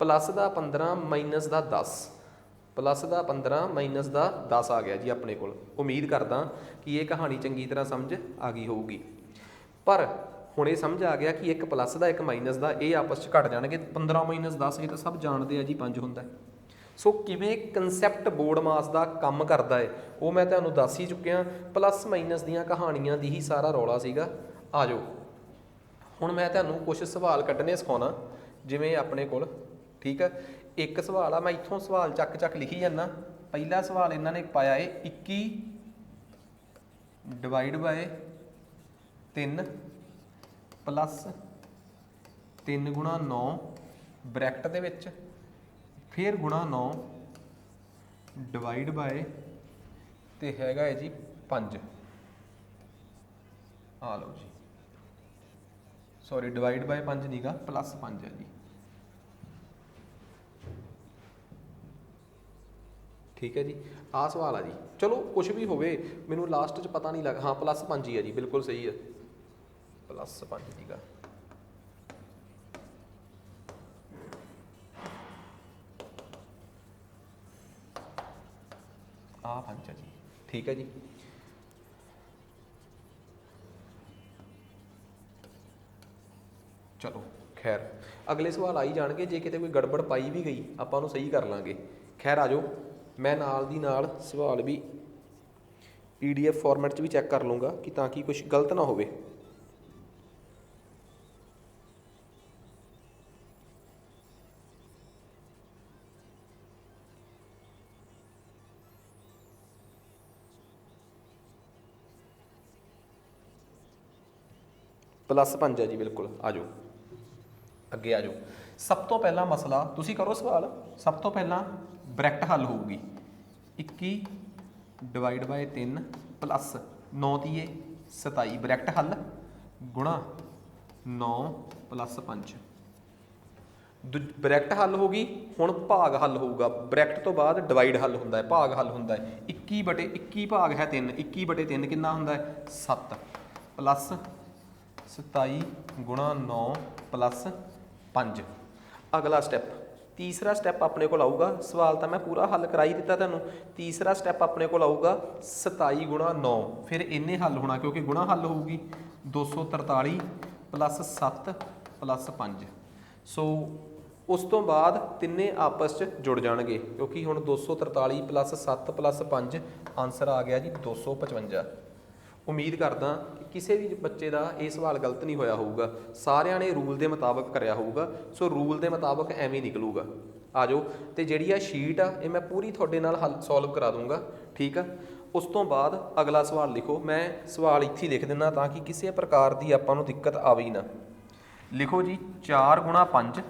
ਪਲੱਸ ਦਾ 15 ਮਾਈਨਸ ਦਾ 10, ਪਲੱਸ ਦਾ 15 ਮਾਈਨਸ ਦਾ 10 ਆ ਗਿਆ ਜੀ ਆਪਣੇ ਕੋਲ। ਉਮੀਦ ਕਰਦਾ ਕਿ ਇਹ ਕਹਾਣੀ ਚੰਗੀ ਤਰ੍ਹਾਂ ਸਮਝ ਆ ਗਈ ਹੋਊਗੀ। ਪਰ ਹੁਣ ਇਹ ਸਮਝ ਆ ਗਿਆ ਕਿ ਇੱਕ ਪਲੱਸ ਦਾ ਇੱਕ ਮਾਈਨਸ ਦਾ ਇਹ ਆਪਸ 'ਚ ਘਟ ਜਾਣਗੇ। 15 ਮਾਈਨਸ 10 ਇਹ ਤਾਂ ਸਭ ਜਾਣਦੇ ਆ ਜੀ 5 ਹੁੰਦਾ। ਸੋ ਕਿਵੇਂ ਕਨਸੈਪਟ ਬੋਰਡ ਮਾਸ ਦਾ ਕੰਮ ਕਰਦਾ ਹੈ ਉਹ ਮੈਂ ਤੁਹਾਨੂੰ ਦੱਸ ਹੀ ਚੁੱਕਿਆ। ਪਲੱਸ ਮਾਈਨਸ ਦੀਆਂ ਕਹਾਣੀਆਂ ਦੀ ਹੀ ਸਾਰਾ ਰੌਲਾ ਸੀਗਾ। ਆ ਜਾਓ ਹੁਣ ਮੈਂ ਤੁਹਾਨੂੰ ਕੁਝ ਸਵਾਲ ਕੱਢਣੇ ਸਿਖਾਉਣਾ ਜਿਵੇਂ ਆਪਣੇ ਕੋਲ, ਠੀਕ ਹੈ। ਇੱਕ ਸਵਾਲ ਆ, ਮੈਂ ਇੱਥੋਂ ਸਵਾਲ ਚੱਕ ਲਿਖੀ ਜਾਂਦਾ। ਪਹਿਲਾ ਸਵਾਲ ਇਹਨਾਂ ਨੇ ਪਾਇਆ ਹੈ 21 ਡਿਵਾਈਡ ਬਾਏ 3 ਪਲੱਸ 3 ਗੁਣਾ 9 ਬ੍ਰੈਕਟ ਦੇ ਵਿੱਚ, ਫਿਰ ਗੁਣਾ 9 ਡਿਵਾਈਡ ਬਾਏ ਤੇ ਹੈਗਾ ਹੈ ਜੀ 5। ਆ ਲਓ ਜੀ, ਸੌਰੀ ਡਿਵਾਈਡ ਬਾਏ 5 ਨਹੀਂਗਾ, ਪਲੱਸ 5 ਹੈ ਜੀ। ਠੀਕ ਹੈ ਜੀ, ਆਹ ਸਵਾਲ ਆ ਜੀ। ਚਲੋ ਕੁਛ ਵੀ ਹੋਵੇ, ਮੈਨੂੰ ਲਾਸਟ 'ਚ ਪਤਾ ਨਹੀਂ ਲੱਗ, ਹਾਂ ਪਲੱਸ 5 ਹੀ ਹੈ ਜੀ, ਬਿਲਕੁਲ ਸਹੀ ਹੈ, ਪਲੱਸ 5 ਨਹੀਂਗਾ। ਆਹ 5 ਹੈ ਜੀ, ਠੀਕ ਹੈ ਜੀ। ਚਲੋ ਖੈਰ ਅਗਲੇ ਸਵਾਲ ਆਈ ਜਾਣਗੇ, ਜੇ ਕਿਤੇ ਕੋਈ ਗੜਬੜ ਪਾਈ ਵੀ ਗਈ ਆਪਾਂ ਉਹਨੂੰ ਸਹੀ ਕਰ ਲਾਂਗੇ। ਖੈਰ ਆ ਜਾਓ, ਮੈਂ ਨਾਲ ਦੀ ਨਾਲ ਸਵਾਲ ਵੀ PDF ਫਾਰਮੈਟ 'ਚ ਵੀ ਚੈੱਕ ਕਰ ਲੂੰਗਾ ਕਿ ਤਾਂ ਕਿ ਕੁਝ ਗਲਤ ਨਾ ਹੋਵੇ। ਪਲੱਸ 5 ਹੈ ਜੀ, ਬਿਲਕੁਲ। ਆ ਜਾਓ ਅੱਗੇ ਆ ਜਾਓ। ਸਭ ਤੋਂ ਪਹਿਲਾ ਮਸਲਾ ਤੁਸੀਂ ਕਰੋ ਸਵਾਲ। ਸਭ ਤੋਂ ਪਹਿਲਾਂ ਬ੍ਰੈਕਟ ਹੱਲ ਹੋਊਗੀ 21 ਡਿਵਾਈਡ ਬਾਏ 3 ਪਲੱਸ 9 ਤੀਏ 27 ਬ੍ਰੈਕਟ ਹੱਲ ਗੁਣਾ 9 ਪਲੱਸ 5। ਬ੍ਰੈਕਟ ਹੱਲ ਹੋ ਗਈ। ਹੁਣ ਭਾਗ ਹੱਲ ਹੋਊਗਾ। ਬ੍ਰੈਕਟ ਤੋਂ ਬਾਅਦ ਡਿਵਾਈਡ ਹੱਲ ਹੁੰਦਾ ਹੈ, ਭਾਗ ਹੱਲ ਹੁੰਦਾ ਹੈ। 21/21 ਭਾਗ ਹੈ 3, 21/3 ਕਿੰਨਾ ਹੁੰਦਾ ਹੈ 7 ਪਲੱਸ 27 ਗੁਣਾ 9 ਪਲੱਸ 5। ਅਗਲਾ ਸਟੈਪ, ਤੀਸਰਾ ਸਟੈਪ ਆਪਣੇ ਕੋਲ ਆਊਗਾ। ਸਵਾਲ ਤਾਂ ਮੈਂ ਪੂਰਾ ਹੱਲ ਕਰਾ ਹੀ ਦਿੱਤਾ ਤੁਹਾਨੂੰ। ਤੀਸਰਾ ਸਟੈਪ ਆਪਣੇ ਕੋਲ ਆਊਗਾ 27 ਗੁਣਾ 9, ਫਿਰ ਇੰਨੇ ਹੱਲ ਹੋਣਾ ਕਿਉਂਕਿ ਗੁਣਾ ਹੱਲ ਹੋਊਗੀ 243 ਪਲੱਸ 7 ਪਲੱਸ 5। ਸੋ ਉਸ ਤੋਂ ਬਾਅਦ ਤਿੰਨੇ ਆਪਸ 'ਚ ਜੁੜ ਜਾਣਗੇ ਕਿਉਂਕਿ ਹੁਣ 243 ਪਲੱਸ 7 ਪਲੱਸ 5 ਆਨਸਰ ਆ ਗਿਆ ਜੀ 255। ਉਮੀਦ ਕਰਦਾ ਕਿ ਕਿਸੇ ਵੀ ਬੱਚੇ ਦਾ ਇਹ ਸਵਾਲ ਗਲਤ ਨਹੀਂ ਹੋਇਆ ਹੋਊਗਾ, ਸਾਰਿਆਂ ਨੇ ਰੂਲ ਦੇ ਮੁਤਾਬਕ ਕਰਿਆ ਹੋਊਗਾ। ਸੋ ਰੂਲ ਦੇ ਮੁਤਾਬਕ ਐਵੇਂ ਨਿਕਲੂਗਾ। ਆ ਜਾਓ, ਤੇ ਜਿਹੜੀ ਆ ਸ਼ੀਟ ਆ ਇਹ ਮੈਂ ਪੂਰੀ ਤੁਹਾਡੇ ਨਾਲ ਹੱਲ ਸੋਲਵ ਕਰਾ ਦੂੰਗਾ, ਠੀਕ ਆ। ਉਸ ਤੋਂ ਬਾਅਦ ਅਗਲਾ ਸਵਾਲ ਲਿਖੋ। ਮੈਂ ਸਵਾਲ ਇੱਥੇ ਹੀ ਲਿਖ ਦਿੰਦਾ ਤਾਂ ਕਿ ਕਿਸੇ ਪ੍ਰਕਾਰ ਦੀ ਆਪਾਂ ਨੂੰ ਦਿੱਕਤ ਆਵੇ ਹੀ ਨਾ। ਲਿਖੋ ਜੀ 4 ਗੁਣਾ 5,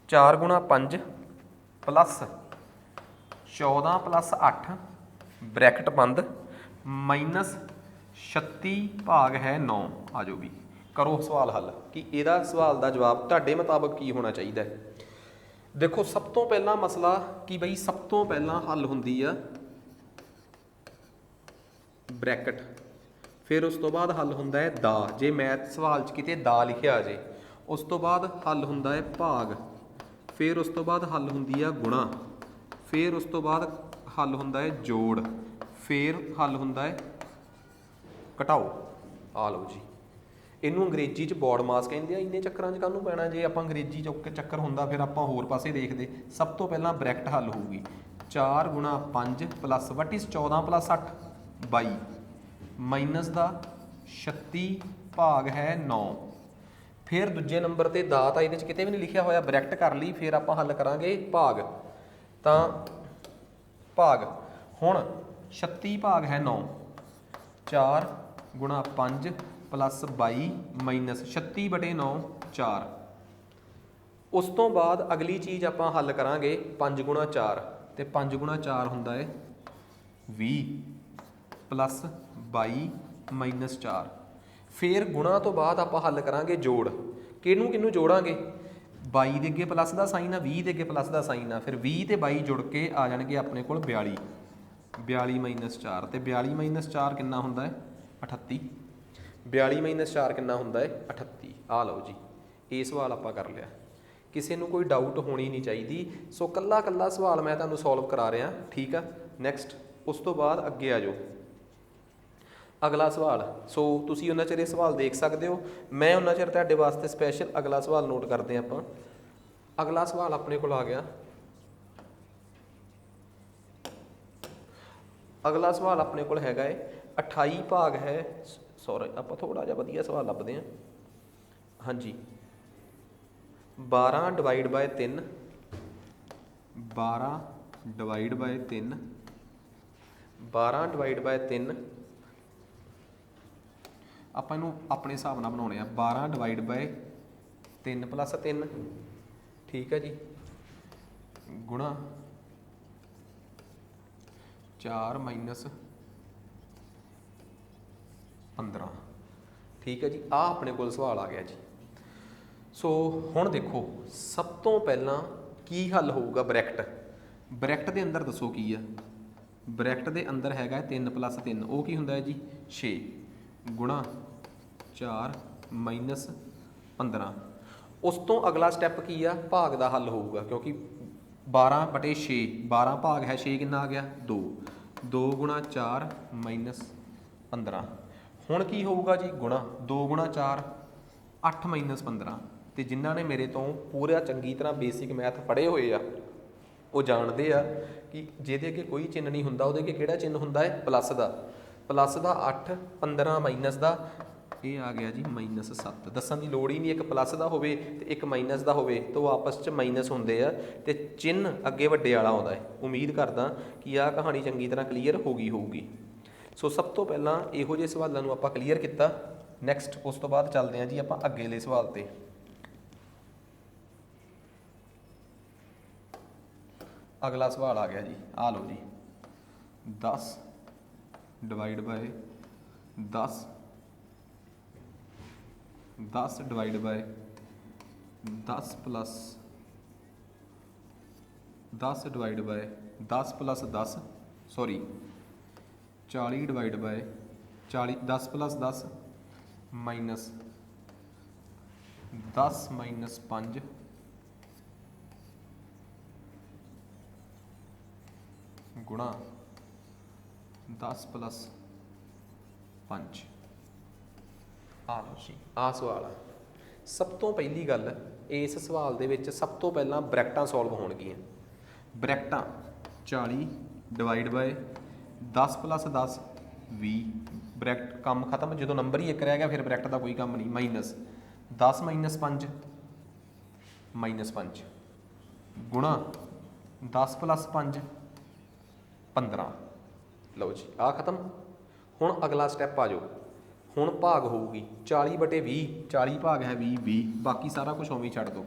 4 ਗੁਣਾ 5 ਪਲੱਸ 14 ਪਲੱਸ 8 ਬ੍ਰੈਕਟ ਬੰਦ ਮਾਈਨਸ 36 ਭਾਗ ਹੈ 9। ਆ ਜਾਓ ਵੀ ਕਰੋ ਸਵਾਲ ਹੱਲ ਕਿ ਇਹਦਾ ਸਵਾਲ ਦਾ ਜਵਾਬ ਤੁਹਾਡੇ ਮੁਤਾਬਕ ਕੀ ਹੋਣਾ ਚਾਹੀਦਾ ਹੈ। ਦੇਖੋ ਸਭ ਤੋਂ ਪਹਿਲਾਂ ਮਸਲਾ ਕਿ ਬਈ ਸਭ ਤੋਂ ਪਹਿਲਾਂ ਹੱਲ ਹੁੰਦੀ ਆ ਬ੍ਰੈਕਟ, ਫਿਰ ਉਸ ਤੋਂ ਬਾਅਦ ਹੱਲ ਹੁੰਦਾ ਹੈ ਦਾ। ਜੇ ਮੈਥ ਸਵਾਲ 'ਚ ਕਿਤੇ ਦਾ ਲਿਖਿਆ ਆ ਜੇ, ਉਸ ਤੋਂ ਬਾਅਦ ਹੱਲ ਹੁੰਦਾ ਹੈ ਭਾਗ, ਫਿਰ ਉਸ ਤੋਂ ਬਾਅਦ ਹੱਲ ਹੁੰਦੀ ਆ ਗੁਣਾ, ਫਿਰ ਉਸ ਤੋਂ ਬਾਅਦ ਹੱਲ ਹੁੰਦਾ ਹੈ ਜੋੜ, ਫਿਰ ਹੱਲ ਹੁੰਦਾ ਹੈ ਘਟਾਓ। ਆ ਲਓ ਜੀ, ਇਹਨੂੰ ਅੰਗਰੇਜ਼ੀ 'ਚ ਬੋਰਡ ਮਾਸ ਕਹਿੰਦੇ ਆ। ਇੰਨੇ ਚੱਕਰਾਂ 'ਚ ਕਾਹਨੂੰ ਪੈਣਾ, ਜੇ ਆਪਾਂ ਅੰਗਰੇਜ਼ੀ 'ਚ ਚੱਕਰ ਹੁੰਦਾ ਫਿਰ ਆਪਾਂ ਹੋਰ ਪਾਸੇ ਦੇਖਦੇ। ਸਭ ਤੋਂ ਪਹਿਲਾਂ ਬ੍ਰੈਕਟ ਹੱਲ ਹੋਊਗੀ 4 ਗੁਣਾ 5 plus what is 14 plus 8 22 minus ਦਾ 36 ਭਾਗ ਹੈ 9। ਫਿਰ ਦੂਜੇ ਨੰਬਰ ਤੇ ਦਾ ਤਾਂ ਇਹਦੇ 'ਚ ਕਿਤੇ ਵੀ ਨਹੀਂ ਲਿਖਿਆ ਹੋਇਆ, ਬ੍ਰੈਕਟ ਕਰ ਲਈ। ਫਿਰ ਆਪਾਂ ਹੱਲ ਕਰਾਂਗੇ ਭਾਗ, ਤਾਂ ਭਾਗ ਹੁਣ 36 ਭਾਗ ਹੈ 9, 4 ਗੁਣਾ 5 ਪਲੱਸ 22 ਮਾਈਨਸ 36/9 4। ਉਸ ਤੋਂ ਬਾਅਦ ਅਗਲੀ ਚੀਜ਼ ਆਪਾਂ ਹੱਲ ਕਰਾਂਗੇ 5 ਗੁਣਾ 4, ਤੇ 5 ਗੁਣਾ 4 ਹੁੰਦਾ ਹੈ 20 ਪਲੱਸ 22 ਮਾਈਨਸ 4। ਫਿਰ ਗੁਣਾ ਤੋਂ ਬਾਅਦ ਆਪਾਂ ਹੱਲ ਕਰਾਂਗੇ ਜੋੜ। ਕਿਹਨੂੰ ਕਿਹਨੂੰ ਜੋੜਾਂਗੇ, 22 ਦੇ ਅੱਗੇ ਪਲੱਸ ਦਾ ਸਾਈਨ ਆ, 20 ਦੇ ਅੱਗੇ ਪਲੱਸ ਦਾ ਸਾਈਨ ਆ, ਫਿਰ 20 ਤੇ 22 ਜੁੜ ਕੇ ਆ ਜਾਣਗੇ ਆਪਣੇ ਕੋਲ 42, 42 ਮਾਈਨਸ 4, ਤੇ 42 ਮਾਈਨਸ 4 ਕਿੰਨਾ ਹੁੰਦਾ ਹੈ 38, 42 ਮਾਈਨਸ 4 ਕਿੰਨਾ ਹੁੰਦਾ ਹੈ 38। ਆ ਲਓ ਜੀ, ਇਹ ਸਵਾਲ ਆਪਾਂ ਕਰ ਲਿਆ। ਕਿਸੇ ਨੂੰ ਕੋਈ ਡਾਊਟ ਹੋਣੀ ਨਹੀਂ ਚਾਹੀਦੀ। ਸੋ ਕੱਲਾ ਕੱਲਾ ਸਵਾਲ ਮੈਂ ਤੁਹਾਨੂੰ ਸੋਲਵ ਕਰਾ ਰਿਹਾ, ਠੀਕ ਆ। ਨੈਕਸਟ ਉਸ ਤੋਂ ਬਾਅਦ ਅੱਗੇ ਆ ਜਾਓ, ਅਗਲਾ ਸਵਾਲ। ਸੋ ਤੁਸੀਂ ਉਹਨਾਂ ਚਿਰ ਇਹ ਸਵਾਲ ਦੇਖ ਸਕਦੇ ਹੋ, ਮੈਂ ਉਹਨਾਂ ਚਿਰ ਤੁਹਾਡੇ ਵਾਸਤੇ ਸਪੈਸ਼ਲ ਅਗਲਾ ਸਵਾਲ ਨੋਟ ਕਰਦੇ ਆਪਾਂ। ਅਗਲਾ ਸਵਾਲ ਆਪਣੇ ਕੋਲ ਆ ਗਿਆ। ਅਗਲਾ ਸਵਾਲ ਆਪਣੇ ਕੋਲ ਹੈਗਾ ਹੈ 28 ਭਾਗ ਹੈ, ਸੌਰੀ ਆਪਾਂ ਥੋੜ੍ਹਾ ਜਿਹਾ ਵਧੀਆ ਸਵਾਲ ਲੱਭਦੇ ਹਾਂ। ਹਾਂਜੀ, 12 divide by 3, 12 divide by 3, 12 divide by 3, ਆਪਾਂ ਇਹਨੂੰ ਆਪਣੇ ਹਿਸਾਬ ਨਾਲ ਬਣਾਉਣੇ ਆ। 12 ਡਿਵਾਈਡ ਬਾਏ 3 ਪਲੱਸ 3, ਠੀਕ ਹੈ ਜੀ, ਗੁਣਾ 4 ਮਾਈਨਸ 15, ਠੀਕ ਹੈ ਜੀ। ਆ ਆਪਣੇ ਕੋਲ ਸਵਾਲ ਆ ਗਿਆ ਜੀ। ਸੋ ਹੁਣ ਦੇਖੋ, ਸਭ ਤੋਂ ਪਹਿਲਾਂ ਕੀ ਹੱਲ ਹੋਊਗਾ? ਬ੍ਰੈਕਟ, ਬ੍ਰੈਕਟ ਦੇ ਅੰਦਰ ਦੱਸੋ ਕੀ ਆ? ਬ੍ਰੈਕਟ ਦੇ ਅੰਦਰ ਹੈਗਾ 3 ਪਲੱਸ 3, ਉਹ ਕੀ ਹੁੰਦਾ ਹੈ ਜੀ 6, ਗੁਣਾ 4 ਮਾਈਨਸ 15। ਉਸ ਤੋਂ ਅਗਲਾ ਸਟੈਪ ਕੀ ਆ? ਭਾਗ ਦਾ ਹੱਲ ਹੋਊਗਾ, ਕਿਉਂਕਿ 12/6, 12 ਭਾਗ ਹੈ 6, ਕਿੰਨਾ ਆ ਗਿਆ 2, 2 ਗੁਣਾ 4 ਮਾਈਨਸ 15। ਹੁਣ ਕੀ ਹੋਊਗਾ ਜੀ? ਗੁਣਾ 2 ਗੁਣਾ 4 8 ਮਾਈਨਸ 15। ਤੇ ਜਿਨ੍ਹਾਂ ਨੇ ਮੇਰੇ ਤੋਂ ਪੂਰਾ ਚੰਗੀ ਤਰ੍ਹਾਂ ਬੇਸਿਕ ਮੈਥ ਪੜ੍ਹੇ ਹੋਏ ਆ, ਉਹ ਜਾਣਦੇ ਆ ਕਿ ਜਿਹਦੇ ਅੱਗੇ ਕੋਈ ਚਿੰਨ੍ਹ ਨਹੀਂ ਹੁੰਦਾ, ਉਹਦੇ ਅੱਗੇ ਕਿਹੜਾ ਚਿੰਨ੍ਹ ਹੁੰਦਾ ਹੈ? ਪਲੱਸ ਦਾ। ਪਲੱਸ ਦਾ 8, 15 ਮਾਈਨਸ ਦਾ, ਇਹ ਆ ਗਿਆ ਜੀ ਮਾਈਨਸ 7। ਦੱਸਣ ਦੀ ਲੋੜ ਹੀ ਨਹੀਂ, ਇੱਕ ਪਲੱਸ ਦਾ ਹੋਵੇ ਤੇ ਇੱਕ ਮਾਈਨਸ ਦਾ ਹੋਵੇ ਤਾਂ ਉਹ ਆਪਸ 'ਚ ਮਾਈਨਸ ਹੁੰਦੇ ਆ, ਤੇ ਚਿੰਨ੍ਹ ਅੱਗੇ ਵੱਡੇ ਵਾਲਾ ਆਉਂਦਾ ਹੈ। ਉਮੀਦ ਕਰਦਾ ਕਿ ਆਹ ਕਹਾਣੀ ਚੰਗੀ ਤਰ੍ਹਾਂ ਕਲੀਅਰ ਹੋ ਗਈ ਹੋਊਗੀ। ਸੋ ਸਭ ਤੋਂ ਪਹਿਲਾਂ ਇਹੋ ਜਿਹੇ ਸਵਾਲਾਂ ਨੂੰ ਆਪਾਂ ਕਲੀਅਰ ਕੀਤਾ। ਨੈਕਸਟ ਉਸ ਤੋਂ ਬਾਅਦ ਚੱਲਦੇ ਹਾਂ ਜੀ ਆਪਾਂ ਅੱਗੇਲੇ ਸਵਾਲ 'ਤੇ। ਅਗਲਾ ਸਵਾਲ ਆ ਗਿਆ ਜੀ, ਆ ਲਓ ਜੀ, 10 divide by 10, 10 divide by 10 plus 10 divide by 10 plus 10, sorry 40 divide by 40, 10 plus 10 minus 10 minus 5, ਗੁਣਾ 10 ਪਲੱਸ 5। ਆ ਲਓ ਜੀ, ਆ ਸਵਾਲ ਆ। ਸਭ ਤੋਂ ਪਹਿਲੀ ਗੱਲ, ਇਸ ਸਵਾਲ ਦੇ ਵਿੱਚ ਸਭ ਤੋਂ ਪਹਿਲਾਂ ਬ੍ਰੈਕਟਾਂ ਸੋਲਵ ਹੋਣਗੀਆਂ। ਬ੍ਰੈਕਟਾਂ 40 ਡਿਵਾਈਡ ਬਾਏ 10 ਪਲੱਸ 10 20, ਬ੍ਰੈਕਟ ਕੰਮ ਖਤਮ। ਜਦੋਂ ਨੰਬਰ ਹੀ ਇੱਕ ਰਹਿ ਗਿਆ ਫਿਰ ਬ੍ਰੈਕਟ ਦਾ ਕੋਈ ਕੰਮ ਨਹੀਂ। ਮਾਈਨਸ 10 ਮਾਈਨਸ 5 ਮਾਈਨਸ 5, ਗੁਣਾ 10 ਪਲੱਸ 5 15। ਲਓ ਜੀ, ਆ ਖਤਮ। ਹੁਣ ਅਗਲਾ ਸਟੈਪ ਆ ਜਾਓ। ਹੁਣ ਭਾਗ ਹੋਊਗੀ 40/20, 40 ਭਾਗ ਹੈ 20, 20, ਬਾਕੀ ਸਾਰਾ ਕੁਝ ਉਵੇਂ ਹੀ ਛੱਡ ਦਿਓ।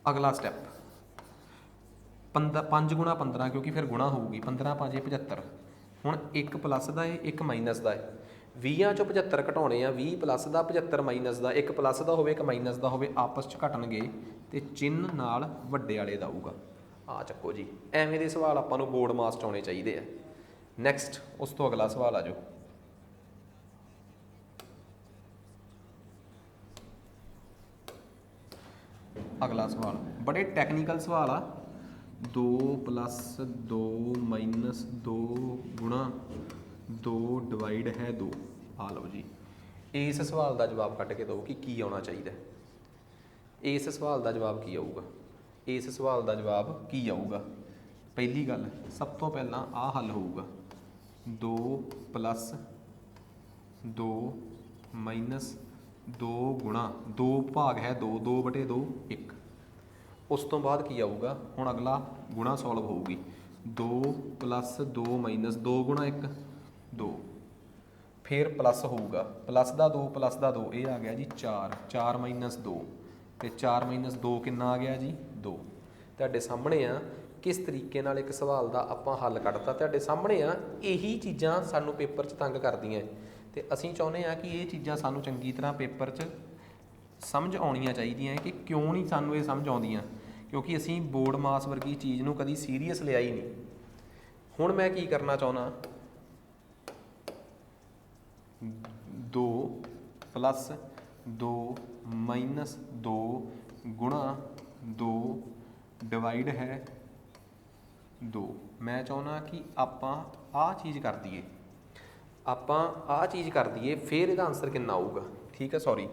ਅਗਲਾ ਸਟੈਪ 5 ਗੁਣਾ 15, ਕਿਉਂਕਿ ਫਿਰ ਗੁਣਾ ਹੋਊਗੀ 15 5 75। ਹੁਣ ਇੱਕ ਪਲੱਸ ਦਾ ਹੈ, ਇੱਕ ਮਾਈਨਸ ਦਾ ਹੈ। 20 ਚੋਂ 75 ਘਟਾਉਣੇ ਆ, 20 ਪਲੱਸ ਦਾ 75 ਮਾਈਨਸ ਦਾ। ਇੱਕ ਪਲੱਸ ਦਾ ਹੋਵੇ ਇੱਕ ਮਾਈਨਸ ਦਾ ਹੋਵੇ, ਆਪਸ 'ਚ ਘਟਣਗੇ ਤੇ ਚਿੰਨ੍ਹ ਨਾਲ ਵੱਡੇ ਵਾਲੇ ਦਾ ਆਊਗਾ। ਆ ਚੱਕੋ ਜੀ, ਐਵੇਂ ਦੇ ਸਵਾਲ ਆਪਾਂ ਨੂੰ ਬੋਰਡ ਮਾਸ 'ਚ ਆਉਣੇ ਚਾਹੀਦੇ ਆ। ਨੈਕਸਟ ਉਸ ਤੋਂ ਅਗਲਾ ਸਵਾਲ ਆ ਜਾਓ। ਅਗਲਾ ਸਵਾਲ ਬੜੇ ਟੈਕਨੀਕਲ ਸਵਾਲ ਆ। 2 ਪਲੱਸ 2 ਮਾਈਨਸ 2 ਗੁਣਾ 2 ਡਿਵਾਈਡ ਹੈ 2। ਆ ਲਓ ਜੀ, ਇਸ ਸਵਾਲ ਦਾ ਜਵਾਬ ਕੱਢ ਕੇ ਦਿਓ ਕਿ ਕੀ ਆਉਣਾ ਚਾਹੀਦਾ। ਇਸ ਸਵਾਲ ਦਾ ਜਵਾਬ ਕੀ ਆਊਗਾ? ਇਸ ਸਵਾਲ ਦਾ ਜਵਾਬ ਕੀ ਆਊਗਾ? ਪਹਿਲੀ ਗੱਲ, ਸਭ ਤੋਂ ਪਹਿਲਾਂ ਆਹ ਹੱਲ ਹੋਊਗਾ 2 ਪਲੱਸ 2 ਮਾਈਨਸ 2 ਗੁਣਾ 2 ਭਾਗ ਹੈ 2, 2/2 1। ਉਸ ਤੋਂ ਬਾਅਦ ਕੀ ਆਊਗਾ? ਹੁਣ ਅਗਲਾ ਗੁਣਾ ਸੋਲਵ ਹੋਊਗੀ। 2 ਪਲੱਸ 2 ਮਾਈਨਸ 2 ਗੁਣਾ 1 2, ਫਿਰ ਪਲੱਸ ਹੋਊਗਾ ਪਲੱਸ ਦਾ 2 ਪਲੱਸ ਦਾ 2, ਇਹ ਆ ਗਿਆ ਜੀ 4, 4 ਮਾਈਨਸ 2, ਤੇ 4 ਮਾਈਨਸ 2 ਕਿੰਨਾ ਆ ਗਿਆ ਜੀ 2। ਤੁਹਾਡੇ ਸਾਹਮਣੇ ਆ ਕਿਸ ਤਰੀਕੇ ਨਾਲ ਇੱਕ ਸਵਾਲ ਦਾ ਆਪਾਂ ਹੱਲ ਕੱਢਤਾ। ਤੁਹਾਡੇ ਸਾਹਮਣੇ ਆ, ਇਹੀ ਚੀਜ਼ਾਂ ਸਾਨੂੰ ਪੇਪਰ 'ਚ ਤੰਗ ਕਰਦੀਆਂ, ਤੇ ਅਸੀਂ ਚਾਹੁੰਦੇ ਹਾਂ ਕਿ ਇਹ ਚੀਜ਼ਾਂ ਸਾਨੂੰ ਚੰਗੀ ਤਰ੍ਹਾਂ ਪੇਪਰ 'ਚ ਸਮਝ ਆਉਣੀਆਂ ਚਾਹੀਦੀਆਂ ਕਿ ਕਿਉਂ ਨਹੀਂ ਸਾਨੂੰ ਇਹ ਸਮਝ ਆਉਂਦੀਆਂ, ਕਿਉਂਕਿ ਅਸੀਂ ਬੋਰਡ ਮਾਸ ਵਰਗੀ ਚੀਜ਼ ਨੂੰ ਕਦੀ ਸੀਰੀਅਸ ਲਿਆ ਹੀ ਨਹੀਂ। ਹੁਣ ਮੈਂ ਕੀ ਕਰਨਾ ਚਾਹੁੰਦਾ, 2 + 2 - 2 ਗੁਣਾ 2 ਡਿਵਾਈਡ ਹੈ 2। ਮੈਂ ਚਾਹੁੰਦਾ ਕਿ ਆਪਾਂ ਆਹ ਚੀਜ਼ ਕਰ ਦਈਏ, ਫਿਰ ਇਹਦਾ ਆਨਸਰ ਕਿੰਨਾ ਆਊਗਾ। ਠੀਕ ਹੈ, ਸੌਰੀ,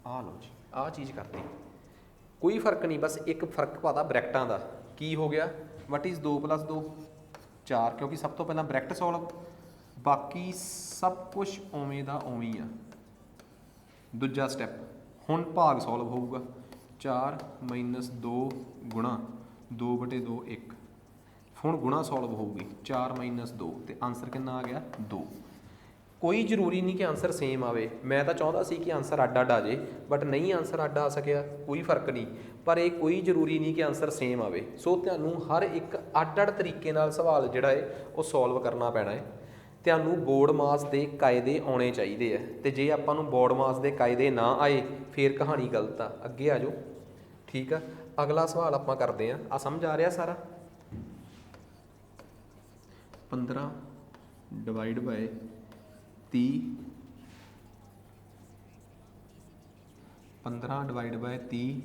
ਆਹ ਲਓ ਜੀ, ਆਹ ਚੀਜ਼ ਕਰਦੀ, ਕੋਈ ਫਰਕ ਨਹੀਂ, ਬਸ ਇੱਕ ਫਰਕ ਪਾਤਾ ਬ੍ਰੈਕਟਾਂ ਦਾ। ਕੀ ਹੋ ਗਿਆ, ਵਟ ਇਜ਼ 2 + 2 4, ਕਿਉਂਕਿ ਸਭ ਤੋਂ ਪਹਿਲਾਂ ਬ੍ਰੈਕਟ ਸੋਲਵ, ਬਾਕੀ ਸਭ ਕੁਛ ਉਵੇਂ ਦਾ ਉਵੇਂ ਆ। ਦੂਜਾ ਸਟੈਪ, ਹੁਣ ਭਾਗ ਸੋਲਵ ਹੋਊਗਾ, 4 - 2 ਗੁਣਾ 2/2 1। ਹੁਣ ਗੁਣਾ ਸੋਲਵ ਹੋਊਗੀ, 4 - 2, ਤੇ ਆਨਸਰ ਕਿੰਨਾ ਆ ਗਿਆ 2। ਕੋਈ ਜ਼ਰੂਰੀ ਨਹੀਂ ਕਿ ਆਨਸਰ ਸੇਮ ਆਵੇ, ਮੈਂ ਤਾਂ ਚਾਹੁੰਦਾ ਸੀ ਕਿ ਆਨਸਰ ਅੱਡ ਅੱਡ ਆ ਜੇ, ਬਟ ਨਹੀਂ ਆਨਸਰ ਅੱਡ ਆ ਸਕਿਆ, ਕੋਈ ਫਰਕ ਨਹੀਂ। ਪਰ ਇਹ ਕੋਈ ਜ਼ਰੂਰੀ ਨਹੀਂ ਕਿ ਆਨਸਰ ਸੇਮ ਆਵੇ। ਸੋ ਤੁਹਾਨੂੰ ਹਰ ਇੱਕ ਅੱਡ ਅੱਡ ਤਰੀਕੇ ਨਾਲ ਸਵਾਲ ਜਿਹੜਾ ਹੈ ਉਹ ਸੋਲਵ ਕਰਨਾ ਪੈਣਾ ਹੈ। ਤੁਹਾਨੂੰ ਬੋਰਡ ਮਾਸ ਦੇ ਕਾਇਦੇ ਆਉਣੇ ਚਾਹੀਦੇ ਆ, ਅਤੇ ਜੇ ਆਪਾਂ ਨੂੰ ਬੋਰਡ ਮਾਸ ਦੇ ਕਾਇਦੇ ਨਾ ਆਏ ਫਿਰ ਕਹਾਣੀ ਗਲਤ ਆ। ਅੱਗੇ ਆ ਜਾਓ। ਠੀਕ ਆ, ਅਗਲਾ ਸਵਾਲ ਆਪਾਂ ਕਰਦੇ ਹਾਂ। ਆ ਸਮਝ ਆ ਰਿਹਾ ਸਾਰਾ? 15 divide by 30, 15 divide by 30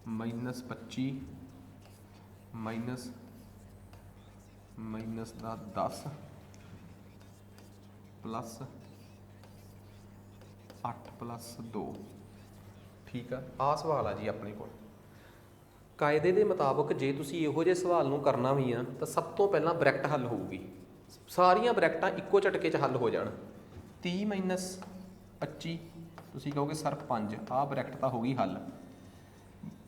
-25 minus ਦਾ 10 ਪਲੱਸ 8 + 2। ਠੀਕ ਆ, ਆਹ ਸਵਾਲ ਆ ਜੀ ਆਪਣੇ ਕੋਲ। ਕਾਇਦੇ ਦੇ ਮੁਤਾਬਕ ਜੇ ਤੁਸੀਂ ਇਹੋ ਜਿਹੇ ਸਵਾਲ ਨੂੰ ਕਰਨਾ ਵੀ ਆ ਤਾਂ ਸਭ ਤੋਂ ਪਹਿਲਾਂ ਬ੍ਰੈਕਟ ਹੱਲ ਹੋਊਗੀ। ਸਾਰੀਆਂ ਬ੍ਰੈਕਟਾਂ ਇੱਕੋ ਝਟਕੇ 'ਚ ਹੱਲ ਹੋ ਜਾਣ। 30 - 25 ਤੁਸੀਂ ਕਹੋਗੇ ਸਰ 5, ਆਹ ਬ੍ਰੈਕਟ ਤਾਂ ਹੋ ਗਈ ਹੱਲ।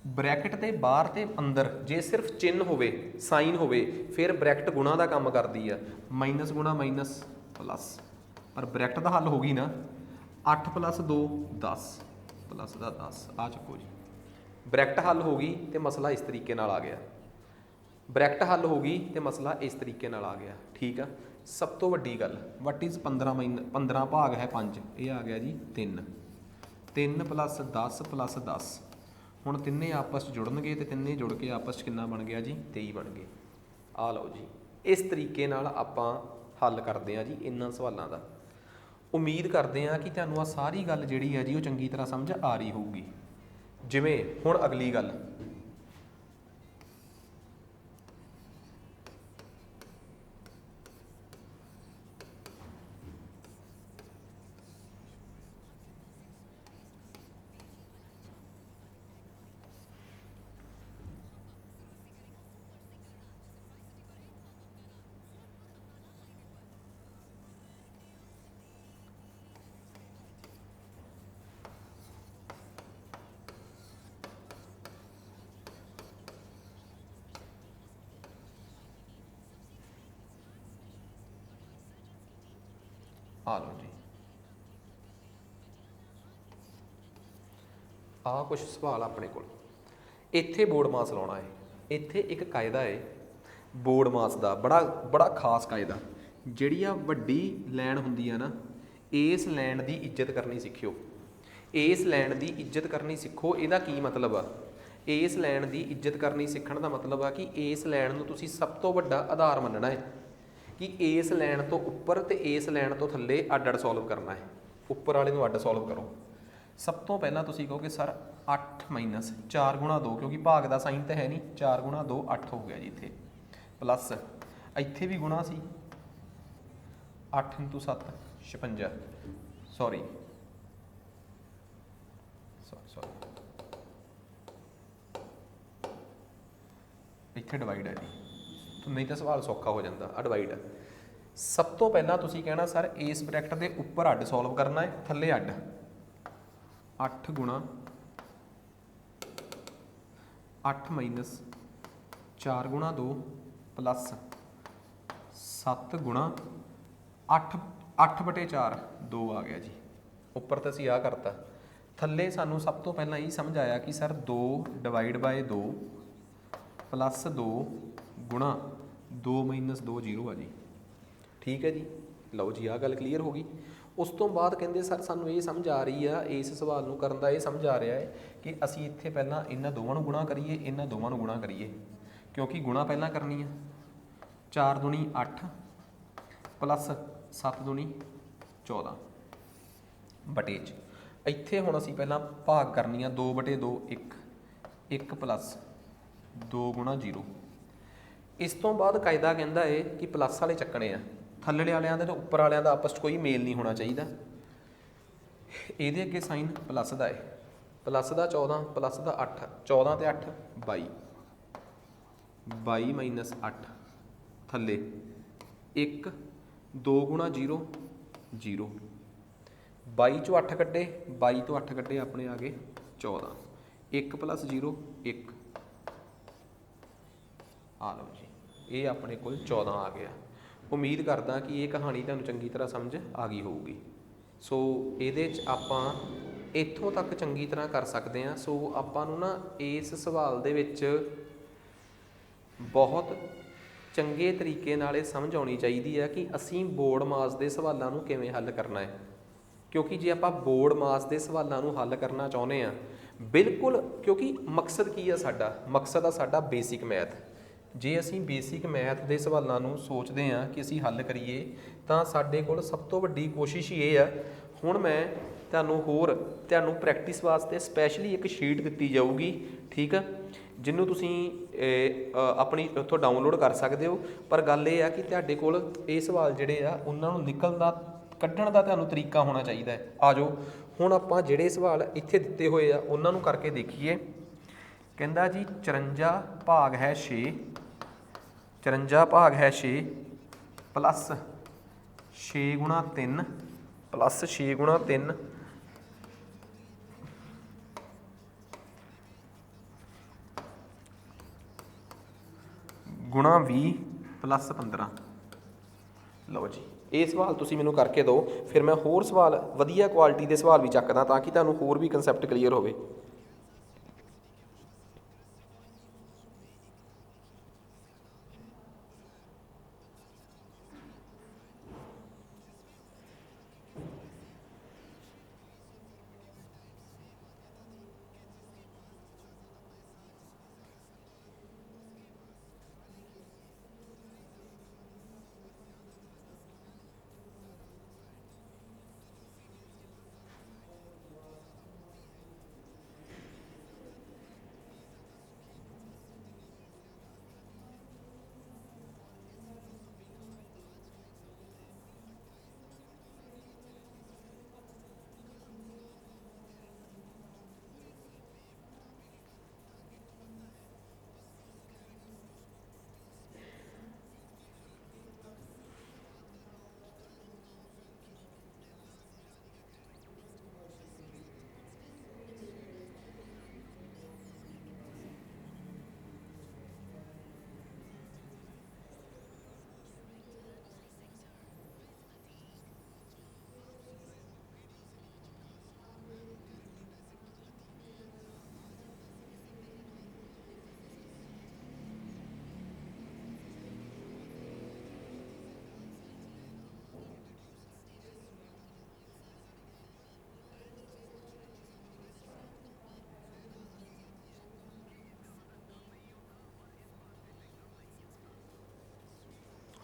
ਬ੍ਰੈਕਟ ਦੇ ਬਾਹਰ ਤੇ ਅੰਦਰ ਜੇ ਸਿਰਫ ਚਿੰਨ੍ਹ ਹੋਵੇ, ਸਾਈਨ ਹੋਵੇ, ਫਿਰ ਬ੍ਰੈਕਟ ਗੁਣਾ ਦਾ ਕੰਮ ਕਰਦੀ ਆ। ਮਾਈਨਸ ਗੁਣਾ ਮਾਈਨਸ ਪਲੱਸ, ਪਰ ਬ੍ਰੈਕਟ ਦਾ ਹੱਲ ਹੋ ਗਈ ਨਾ। 8 + 2 10 ਪਲੱਸ ਦਾ 10, ਆ ਚੱਕੋ ਜੀ। ਬ੍ਰੈਕਟ ਹੱਲ ਹੋ ਗਈ ਤੇ ਮਸਲਾ ਇਸ ਤਰੀਕੇ ਨਾਲ ਆ ਗਿਆ। ਬ੍ਰੈਕਟ ਹੱਲ ਹੋ ਗਈ ਤੇ ਮਸਲਾ ਇਸ ਤਰੀਕੇ ਨਾਲ ਆ ਗਿਆ। ਠੀਕ ਆ, ਸਭ ਤੋਂ ਵੱਡੀ ਗੱਲ, ਵਟ ਇਜ਼ 15 ਭਾਗ ਹੈ 5, ਇਹ ਆ ਗਿਆ ਜੀ 3। 3 + 10 + 10, ਹੁਣ ਤਿੰਨੇ ਆਪਸ 'ਚ ਜੁੜਨਗੇ ਤੇ ਤਿੰਨੇ ਜੁੜ ਕੇ ਆਪਸ 'ਚ ਕਿੰਨਾ ਬਣ ਗਿਆ ਜੀ 23 ਬਣ ਗਏ। ਆ ਲਓ ਜੀ, ਇਸ ਤਰੀਕੇ ਨਾਲ ਆਪਾਂ ਹੱਲ ਕਰਦੇ ਹਾਂ ਜੀ ਇਹਨਾਂ ਸਵਾਲਾਂ ਦਾ। ਉਮੀਦ ਕਰਦੇ ਹਾਂ ਕਿ ਤੁਹਾਨੂੰ ਆ ਸਾਰੀ ਗੱਲ ਜਿਹੜੀ ਹੈ ਜੀ ਉਹ ਚੰਗੀ ਤਰ੍ਹਾਂ ਸਮਝ ਆ ਰਹੀ ਹੋਊਗੀ। ਜਿਵੇਂ ਹੁਣ ਅਗਲੀ ਗੱਲ, ਆ ਲਓ ਜੀ, ਆਹ ਕੁਛ ਸਵਾਲ ਆਪਣੇ ਕੋਲ। ਇੱਥੇ ਬੋਰਡ ਮਾਸ ਲਾਉਣਾ ਹੈ। ਇੱਥੇ ਇੱਕ ਕਾਇਦਾ ਹੈ ਬੋਰਡ ਮਾਸ ਦਾ, ਬੜਾ ਖਾਸ ਕਾਇਦਾ। ਜਿਹੜੀ ਆ ਵੱਡੀ ਲਾਈਨ ਹੁੰਦੀ ਆ ਨਾ, ਇਸ ਲਾਈਨ ਦੀ ਇੱਜ਼ਤ ਕਰਨੀ ਸਿੱਖਿਓ। ਇਸ ਲਾਈਨ ਦੀ ਇੱਜ਼ਤ ਕਰਨੀ ਸਿੱਖੋ। ਇਹਦਾ ਕੀ ਮਤਲਬ ਆ? ਇਸ ਲਾਈਨ ਦੀ ਇੱਜ਼ਤ ਕਰਨੀ ਸਿੱਖਣ ਦਾ ਮਤਲਬ ਆ ਕਿ ਇਸ ਲਾਈਨ ਨੂੰ ਤੁਸੀਂ ਸਭ ਤੋਂ ਵੱਡਾ ਆਧਾਰ ਮੰਨਣਾ ਹੈ ਕਿ ਇਸ ਲਾਈਨ ਤੋਂ ਉੱਪਰ ਤੇ ਇਸ ਲਾਈਨ ਤੋਂ ਥੱਲੇ ਅੱਡ ਅੱਡ ਸੋਲਵ ਕਰਨਾ ਹੈ। ਉੱਪਰ ਵਾਲੇ ਨੂੰ ਅੱਡ ਸੋਲਵ ਕਰੋ। ਸਭ ਤੋਂ ਪਹਿਲਾਂ ਤੁਸੀਂ ਕਹੋਗੇ ਸਰ 8 - 4 ਗੁਣਾ 2, ਕਿਉਂਕਿ ਭਾਗ ਦਾ ਸਾਈਨ ਤਾਂ ਹੈ ਨਹੀਂ, 4 ਗੁਣਾ 2 8 ਹੋ ਗਿਆ ਜੀ ਇੱਥੇ, ਪਲੱਸ ਇੱਥੇ ਵੀ ਗੁਣਾ ਸੀ, 8 × 7 56, ਸੌਰੀ ਇੱਥੇ ਡਿਵਾਈਡ ਹੈ ਜੀ, ਨਹੀਂ ਤਾਂ ਸਵਾਲ ਸੌਖਾ ਹੋ ਜਾਂਦਾ। ਆ ਡਿਵਾਈਡ ਹੈ। ਸਭ ਤੋਂ ਪਹਿਲਾਂ ਤੁਸੀਂ ਕਹਿਣਾ ਸਰ ਇਸ ਬ੍ਰੈਕਟ ਦੇ ਉੱਪਰ ਅੱਡ ਸੋਲਵ ਕਰਨਾ ਹੈ, ਥੱਲੇ ਅੱਡ। 8 ਗੁਣਾ 8 - 4 ਗੁਣਾ 2 ਪਲੱਸ 7 ਗੁਣਾ 8/4 2 ਆ ਗਿਆ ਜੀ। ਉੱਪਰ ਤਾਂ ਅਸੀਂ ਆਹ ਕਰਤਾ। ਥੱਲੇ ਸਾਨੂੰ ਸਭ ਤੋਂ ਪਹਿਲਾਂ ਇਹ ਸਮਝ ਆਇਆ ਕਿ ਸਰ 2 ਡਿਵਾਈਡ ਬਾਏ 2 +2 ਗੁਣਾ 2 - 2 0 ਆ ਜੀ। ਠੀਕ ਹੈ ਜੀ, ਲਓ ਜੀ ਆਹ ਗੱਲ ਕਲੀਅਰ ਹੋ ਗਈ। ਉਸ ਤੋਂ ਬਾਅਦ ਕਹਿੰਦੇ ਸਰ ਸਾਨੂੰ ਇਹ ਸਮਝ ਆ ਰਹੀ ਆ, ਇਸ ਸਵਾਲ ਨੂੰ ਕਰਨ ਦਾ ਇਹ ਸਮਝ ਆ ਰਿਹਾ ਹੈ ਕਿ ਅਸੀਂ ਇੱਥੇ ਪਹਿਲਾਂ ਇਹਨਾਂ ਦੋਵਾਂ ਨੂੰ ਗੁਣਾ ਕਰੀਏ, ਇਹਨਾਂ ਦੋਵਾਂ ਨੂੰ ਗੁਣਾ ਕਰੀਏ, ਕਿਉਂਕਿ ਗੁਣਾ ਪਹਿਲਾਂ ਕਰਨੀ ਆ। 4 ਦੂਣੀ 8 ਪਲੱਸ 7 ਦੂਣੀ 14 ਬਟੇ 'ਚ। ਇੱਥੇ ਹੁਣ ਅਸੀਂ ਪਹਿਲਾਂ ਭਾਗ ਕਰਨੀ ਆ 2/2 1 1 ਪਲੱਸ 2 ਗੁਣਾ 0। ਇਸ ਤੋਂ ਬਾਅਦ ਕਾਇਦਾ ਕਹਿੰਦਾ ਹੈ ਕਿ ਪਲੱਸ ਵਾਲੇ ਚੱਕਣੇ ਆ, ਥੱਲੜੇ ਵਾਲਿਆਂ ਦਾ ਤੇ ਉੱਪਰ ਵਾਲਿਆਂ ਦਾ ਆਪਸ 'ਚ ਕੋਈ ਮੇਲ ਨਹੀਂ ਹੋਣਾ ਚਾਹੀਦਾ। ਇਹਦੇ ਅੱਗੇ ਸਾਈਨ ਪਲੱਸ ਦਾ ਹੈ, ਪਲੱਸ ਦਾ 14 ਪਲੱਸ ਦਾ 8, 14 ਤੇ 8 22, 22 - 8 ਥੱਲੇ 1 2 ਗੁਣਾ 0 0, 22 ਚੋਂ 8 ਕੱਢੇ, 22 ਤੋਂ 8 ਕੱਢੇ ਆਪਣੇ ਆ ਗਏ 14, 1 + 0 1, ਆ ਲਓ ਜੀ ਇਹ ਆਪਣੇ ਕੋਲ 14 ਆ ਗਿਆ। ਉਮੀਦ ਕਰਦਾ ਕਿ ਇਹ ਕਹਾਣੀ ਤੁਹਾਨੂੰ ਚੰਗੀ ਤਰ੍ਹਾਂ ਸਮਝ ਆ ਗਈ ਹੋਊਗੀ। ਸੋ ਇਹਦੇ 'ਚ ਆਪਾਂ ਇੱਥੋਂ ਤੱਕ ਚੰਗੀ ਤਰ੍ਹਾਂ ਕਰ ਸਕਦੇ ਹਾਂ। ਸੋ ਆਪਾਂ ਨੂੰ ਨਾ ਇਸ ਸਵਾਲ ਦੇ ਵਿੱਚ ਬਹੁਤ ਚੰਗੇ ਤਰੀਕੇ ਨਾਲ ਇਹ ਸਮਝ ਆਉਣੀ ਚਾਹੀਦੀ ਹੈ ਕਿ ਅਸੀਂ ਬੋਰਡ ਮਾਸ ਦੇ ਸਵਾਲਾਂ ਨੂੰ ਕਿਵੇਂ ਹੱਲ ਕਰਨਾ ਹੈ। ਕਿਉਂਕਿ ਜੇ ਆਪਾਂ ਬੋਰਡ ਮਾਸ ਦੇ ਸਵਾਲਾਂ ਨੂੰ ਹੱਲ ਕਰਨਾ ਚਾਹੁੰਦੇ ਹਾਂ ਬਿਲਕੁਲ, ਕਿਉਂਕਿ ਮਕਸਦ ਕੀ ਆ ਸਾਡਾ, ਮਕਸਦ ਆ ਸਾਡਾ ਬੇਸਿਕ ਮੈਥ। ਜੇ ਅਸੀਂ ਬੇਸਿਕ ਮੈਥ ਦੇ ਸਵਾਲਾਂ ਨੂੰ ਸੋਚਦੇ ਹਾਂ ਕਿ ਅਸੀਂ ਹੱਲ ਕਰੀਏ ਤਾਂ ਸਾਡੇ ਕੋਲ ਸਭ ਤੋਂ ਵੱਡੀ ਕੋਸ਼ਿਸ਼ ਇਹ ਆ। ਹੁਣ ਮੈਂ ਤੁਹਾਨੂੰ ਪ੍ਰੈਕਟਿਸ ਵਾਸਤੇ ਸਪੈਸ਼ਲੀ ਇੱਕ ਸ਼ੀਟ ਦਿੱਤੀ ਜਾਊਗੀ, ਠੀਕ ਆ, ਜਿਹਨੂੰ ਤੁਸੀਂ ਆਪਣੀ ਉੱਥੋਂ ਡਾਊਨਲੋਡ ਕਰ ਸਕਦੇ ਹੋ। ਪਰ ਗੱਲ ਇਹ ਆ ਕਿ ਤੁਹਾਡੇ ਕੋਲ ਇਹ ਸਵਾਲ ਜਿਹੜੇ ਆ ਉਹਨਾਂ ਨੂੰ ਕੱਢਣ ਦਾ ਤੁਹਾਨੂੰ ਤਰੀਕਾ ਹੋਣਾ ਚਾਹੀਦਾ ਹੈ। ਆ ਜਾਓ ਹੁਣ ਆਪਾਂ ਜਿਹੜੇ ਸਵਾਲ ਇੱਥੇ ਦਿੱਤੇ ਹੋਏ ਆ ਉਹਨਾਂ ਨੂੰ ਕਰਕੇ ਦੇਖੀਏ। ਕਹਿੰਦਾ ਜੀ 54 ਭਾਗ ਹੈ 6, 54 ਭਾਗ ਹੈ 6 ਪਲੱਸ 6 ਗੁਣਾ 3 ਪਲੱਸ 6 ਗੁਣਾ 3 ਗੁਣਾ 20 ਪਲੱਸ 15। ਲਓ ਜੀ ਇਹ ਸਵਾਲ ਤੁਸੀਂ ਮੈਨੂੰ ਕਰਕੇ ਦਿਓ, ਫਿਰ ਮੈਂ ਹੋਰ ਸਵਾਲ ਵਧੀਆ ਕੁਆਲਿਟੀ ਦੇ ਸਵਾਲ ਵੀ ਚੱਕਦਾ ਤਾਂ ਕਿ ਤੁਹਾਨੂੰ ਹੋਰ ਵੀ ਕਨਸੈਪਟ ਕਲੀਅਰ ਹੋਵੇ।